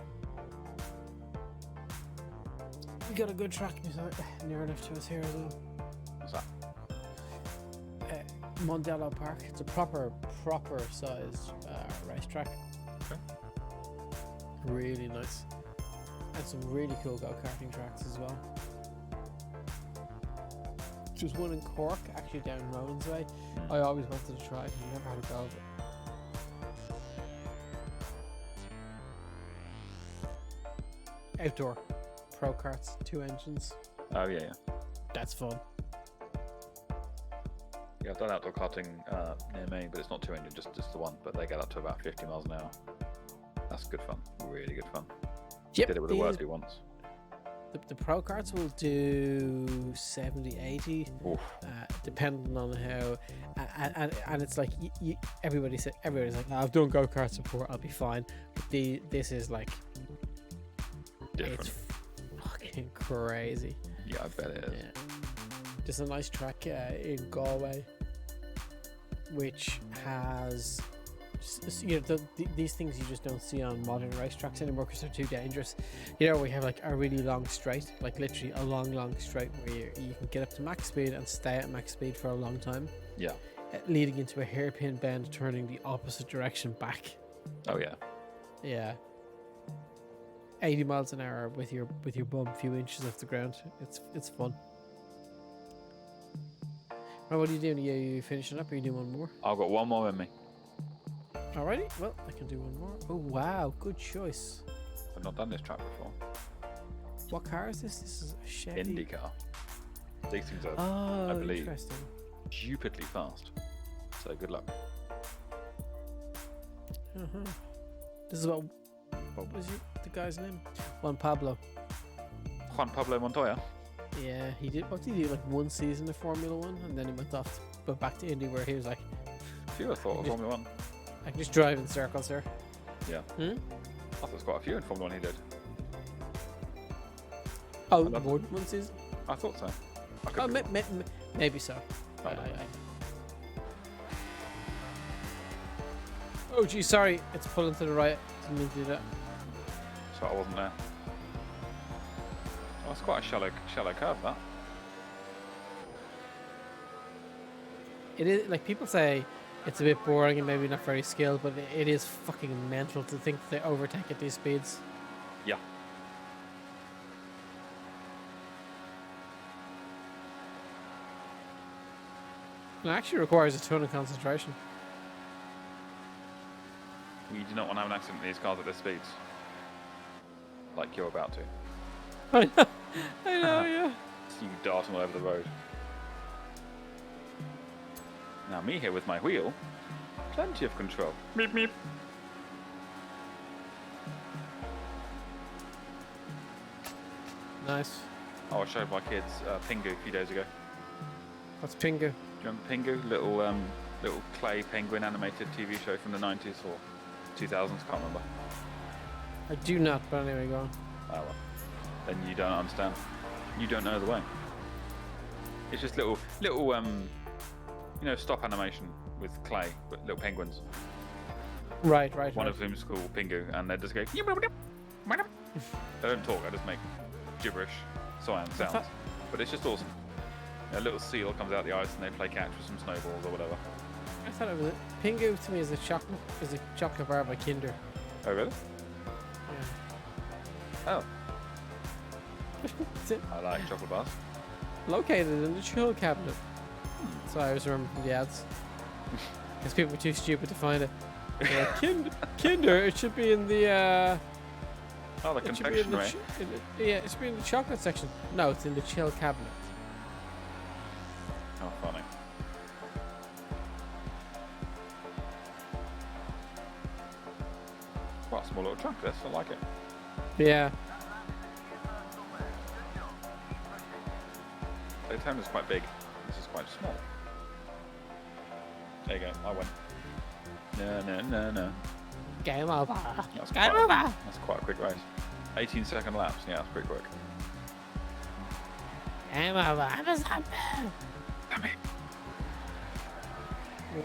We got a good track near enough to us here as well. What's that? Mondello Park. It's a proper sized racetrack. Okay. Really nice. And some really cool go-karting tracks as well. There's one in Cork, actually down Rowan's Way. I always wanted to try it, I never had a go of it. Outdoor pro karts, 2 engines. Oh, yeah. That's fun. Yeah, I've done outdoor karting near me, but it's not 2 engine, just the one. But they get up to about 50 miles an hour. That's good fun. Really good fun. Yep, Did it with a Wordley once. The pro karts will do 70, 80, depending on how, and it's like everybody's like, oh, I've done go karts before, I'll be fine. But this is like Different. It's fucking crazy. Yeah, I bet it is. Yeah. There's a nice track in Galway, which has, you know, these things you just don't see on modern racetracks anymore because they're too dangerous. You know, we have like a really long straight, like literally a long straight where you can get up to max speed and stay at max speed for a long time. Yeah. Leading into a hairpin bend, turning the opposite direction back. Oh, yeah. Yeah. 80 miles an hour with your bum a few inches off the ground. It's fun. Well, what are you doing? Are you finishing up or are you doing one more? I've got one more in me. Alrighty, well, I can do one more. Oh, wow, good choice. I've not done this track before. What car is this? This is a Chevy. IndyCar. These things are Oh, I believe. interesting. stupidly fast. So good luck. Uh-huh. This is what was the guy's name? Juan Pablo. Juan Pablo Montoya. Yeah, he did. What did he do? Like 1 season of Formula One, and then he went off, but back to Indy, where he was like, A few I thought of Formula 1. I can just drive in circles here. Yeah. Hmm? I thought there's quite a few in Formula 1 he did. Oh, love more than 1 season? I thought so. I could Oh, be wrong. maybe so. I don't know. Oh, gee, sorry. It's pulling to the right. Didn't mean to do that. So I wasn't there. Oh, it's quite a shallow curve, that. It is, like, people say it's a bit boring and maybe not very skilled, but it is fucking mental to think they overtake at these speeds. Yeah. It actually requires a ton of concentration. You do not want to have an accident with these cars at their speeds. Like you're about to. I know, yeah. See you darting all over the road. Now me here with my wheel. Plenty of control. Meep meep. Nice. Oh, I showed my kids Pingu a few days ago. What's Pingu? Do you remember Pingu? Little clay penguin animated TV show from the 90s or 2000s, can't remember. I do not, but anyway, go on. Oh well. Then you don't understand. You don't know the way. It's just little stop animation with clay, but little penguins. Right. One of whom's called Pingu, and they just go. They don't talk. They just make gibberish sounds. But it's just awesome. A little seal comes out the ice, and they play catch with some snowballs or whatever. I thought it was Pingu to me is a chocolate bar by Kinder. Oh really? Yeah. Oh. I like chocolate bars. Located in the chill cabinet. So I always remember from the ads. Because people were too stupid to find it. They're like, Kinder, it should be in the Oh, the it should be in the confectionery. it should be in the chocolate section. No, it's in the chill cabinet. Oh, funny. Quite a small little trunk, this. I like it. Yeah. Daytona's quite big. This is quite small. There you go. I win. No. Game over. That's Game over. That's quite a quick race. 18-second laps. Yeah, that's pretty quick. I'm a zombie. Damn it.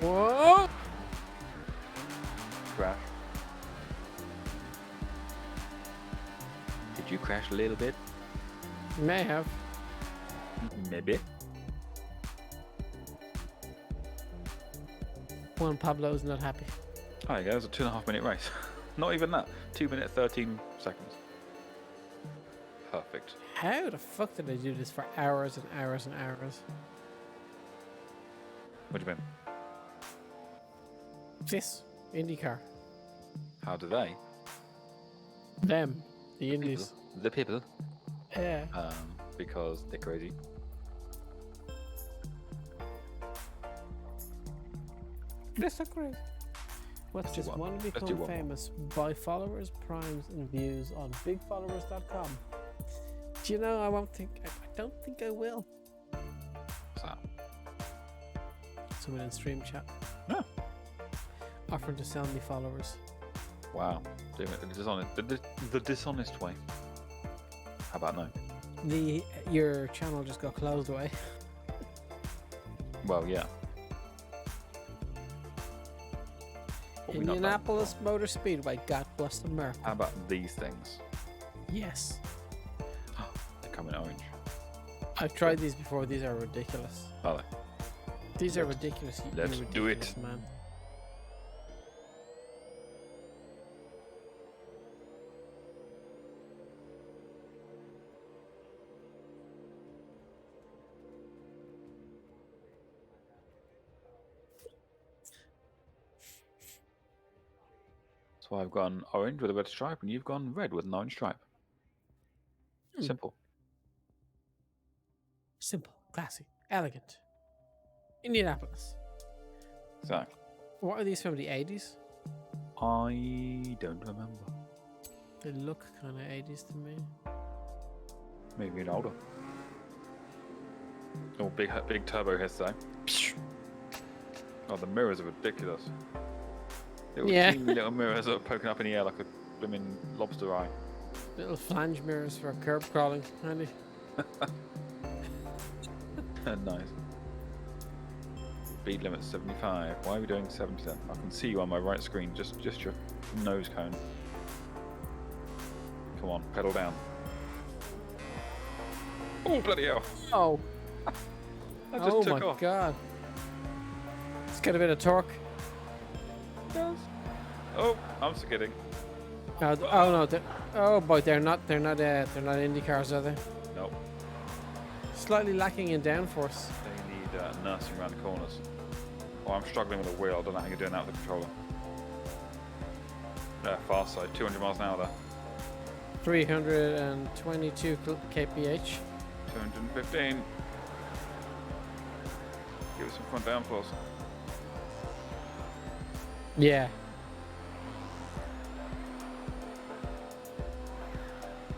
Whoa! Crash. Did you crash a little bit? May have. Maybe. Juan Pablo's not happy. Oh, there you go. It was a 2.5 minute race. Not even that. 2 minutes 13 seconds. Perfect. How the fuck did they do this for hours and hours and hours? What do you mean? This IndyCar. How do they? Them. The Indies. The people. Yeah. Because they're crazy. They're so crazy. What's this? one. Want to Let's do become one more. famous? Buy followers, primes, and views on bigfollowers.com. Do you know? I don't think I will. What's that? Someone in stream chat. No. Offering to sell me followers. Wow. Doing it the dishonest way. How about no? Your channel just got closed away. Well, yeah. But we not done. Indianapolis Motor Speedway. God bless America. How about these things? Yes. They come in orange. I've tried these before. These are ridiculous. Are they? These are ridiculous. You let's do it. ridiculous, man. So I've gone orange with a red stripe, and you've gone red with an orange stripe. Simple. Simple, classy, elegant. Indianapolis. So, What are these from the 80s? I don't remember. They look kind of 80s to me. Maybe an older. Oh, big turbo hits though. Oh, the mirrors are ridiculous. Little Yeah. teeny little mirrors that are poking up in the air like a blooming lobster eye. Little flange mirrors for curb crawling, handy. Nice. Speed limit 75. Why are we doing 70%? I can see you on my right screen. Just your nose cone. Come on, pedal down. Oh bloody hell! Oh, I just oh took my off. god. Let's get a bit of torque. Yes. Oh, I'm skidding. Oh no, oh boy, they're not Indy cars, are they? Nope. Slightly lacking in downforce. They need nursing around the corners. Oh, I'm struggling with the wheel. I don't know how you're doing that with the controller. Fast side, 200 miles an hour there. 322 kph. 215. Give us some front downforce. Yeah.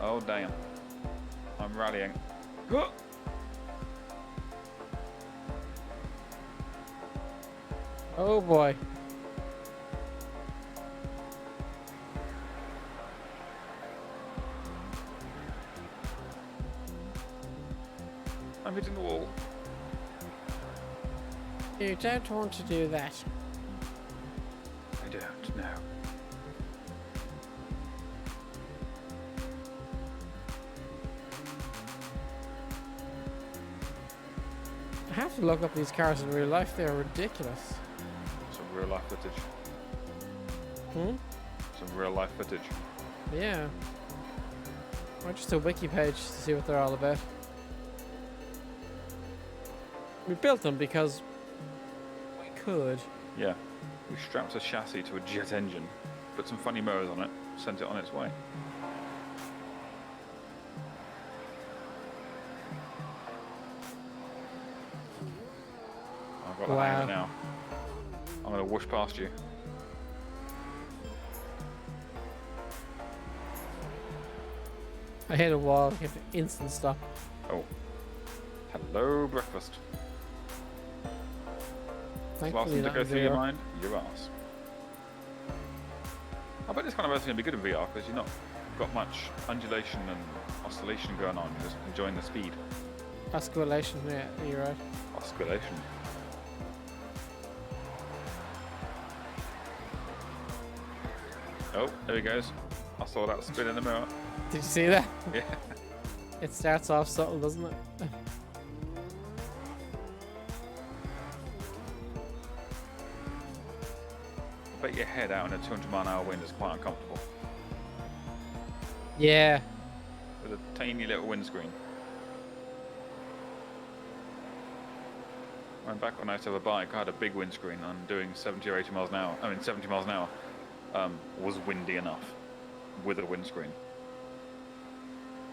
Oh damn. I'm rallying. Oh boy. I'm hitting the wall. You don't want to do that. I don't know. I have to look up these cars in real life. They're ridiculous. Some real life footage. Hmm? Some real life footage. Yeah. Or just a wiki page to see what they're all about. We built them because we could. Yeah. We strapped a chassis to a jet engine, put some funny mirrors on it, sent it on its way. I've got the hang of it now. I'm going to whoosh past you. I hit a wall. You have to instant stop. Oh. Hello, breakfast. Last Thankfully, thing to not go in through your VR. mind? Your ass. I bet this kind of race is going to be good in VR because you're not got much undulation and oscillation going on. You're just enjoying the speed. Osculation, yeah, you're right. Oscillation. Oh, there he goes. I saw that spin in the mirror. Did you see that? Yeah. It starts off subtle, doesn't it? I bet your head out in a 200-mile-an-hour wind is quite uncomfortable. Yeah. With a tiny little windscreen. Back when I used to have a bike, I had a big windscreen and doing 70 or 80 miles an hour. I mean, 70 miles an hour was windy enough with a windscreen.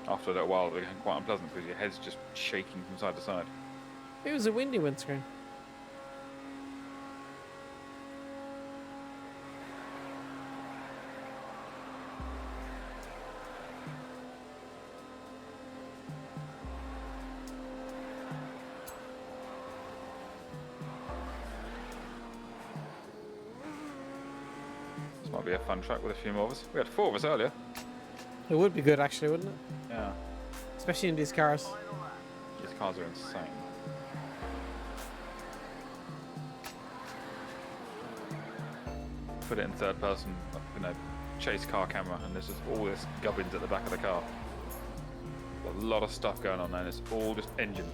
After a little while, it became quite unpleasant because your head's just shaking from side to side. It was a windy windscreen. This might be a fun track with a few more of us. We had 4 of us earlier. It would be good, actually, wouldn't it? Yeah. Especially in these cars. These cars are insane. Put it in third person, chase car camera, and there's just all this gubbins at the back of the car. A lot of stuff going on there, and it's all just engine.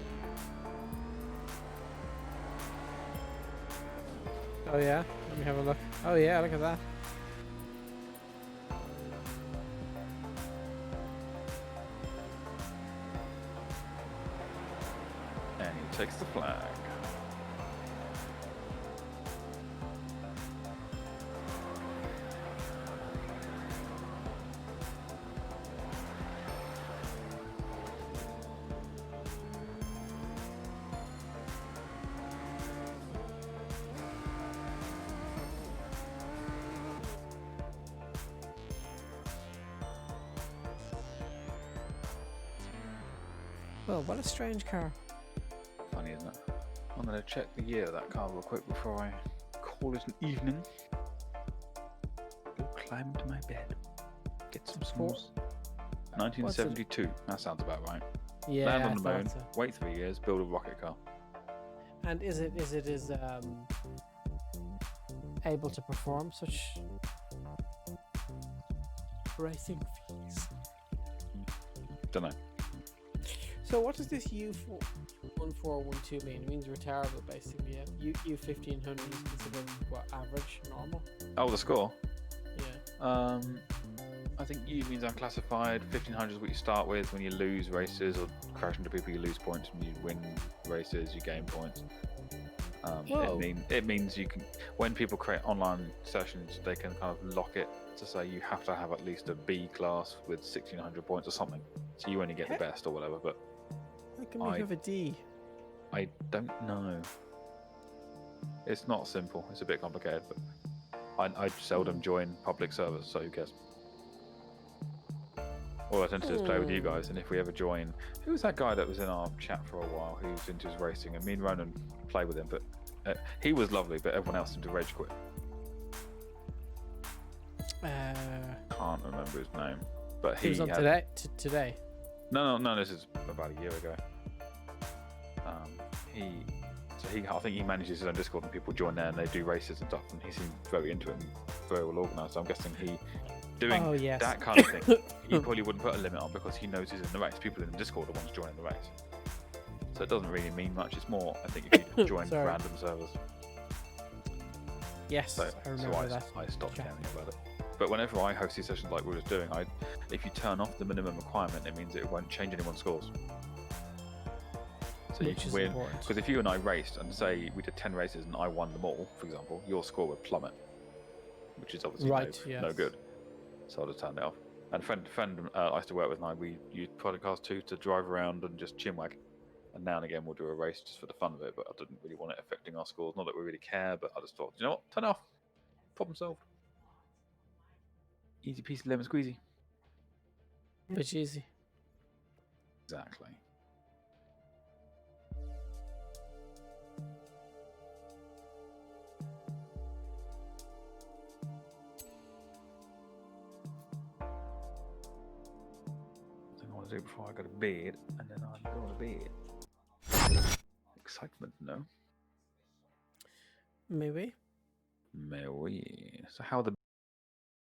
Oh yeah, let me have a look. Oh yeah, look at that. And he takes the flag. Well, what a strange car. Funny, isn't it? I'm going to check the year of that car real quick before I call it an evening. Go climb to my bed. Get some snooze. 1972. That sounds about right. Yeah. Land on I the thought moon, so. wait 3 years, build a rocket car. And is it able to perform such racing feats? Don't know. So what does this U1412 mean? It means retardable, basically. Yeah. U1500 is considered what, average, normal? Oh, the score? Yeah. I think U means unclassified. 1500 is what you start with. When you lose races or crash into people, you lose points. When you win races, you gain points. It means you can. When people create online sessions, they can kind of lock it to say you have to have at least a B class with 1600 points or something. So you only get the best or whatever. But How can we have a D? I don't know. It's not simple. It's a bit complicated, but I seldom join public servers, so who cares? All I tend to do is play with you guys, and if we ever join... Who was that guy that was in our chat for a while who's into his racing? And me and Ronan play with him, but he was lovely, but everyone else seemed to rage quit. Can't remember his name. But He was on had... today. No, this is about a year ago. I think he manages his own Discord and people join there and they do races and stuff, and he seemed very into it and very well organised. So I'm guessing he doing that kind of thing. He probably wouldn't put a limit on because he knows he's in the race. People in the Discord are the ones joining the race. So it doesn't really mean much. It's more, I think, if you join random servers. Yes, So I remember that. I stopped caring about it. But whenever I host these sessions like we were just doing, if you turn off the minimum requirement, it means it won't change anyone's scores. So Which you is can win. important. Because if you and I raced and say we did 10 races and I won them all, for example, your score would plummet, which is obviously no good. So I just turned it off. And a friend I used to work with and we used Podcast 2 to drive around and just chinwag. And now and again we'll do a race just for the fun of it, but I didn't really want it affecting our scores. Not that we really care, but I just thought, you know what, turn it off. Problem solved. Easy peasy lemon squeezy. Bitch easy. Exactly. want to do before I go to bed, and then I'm going to bed. Excitement, no? Maybe. Maybe. So how are the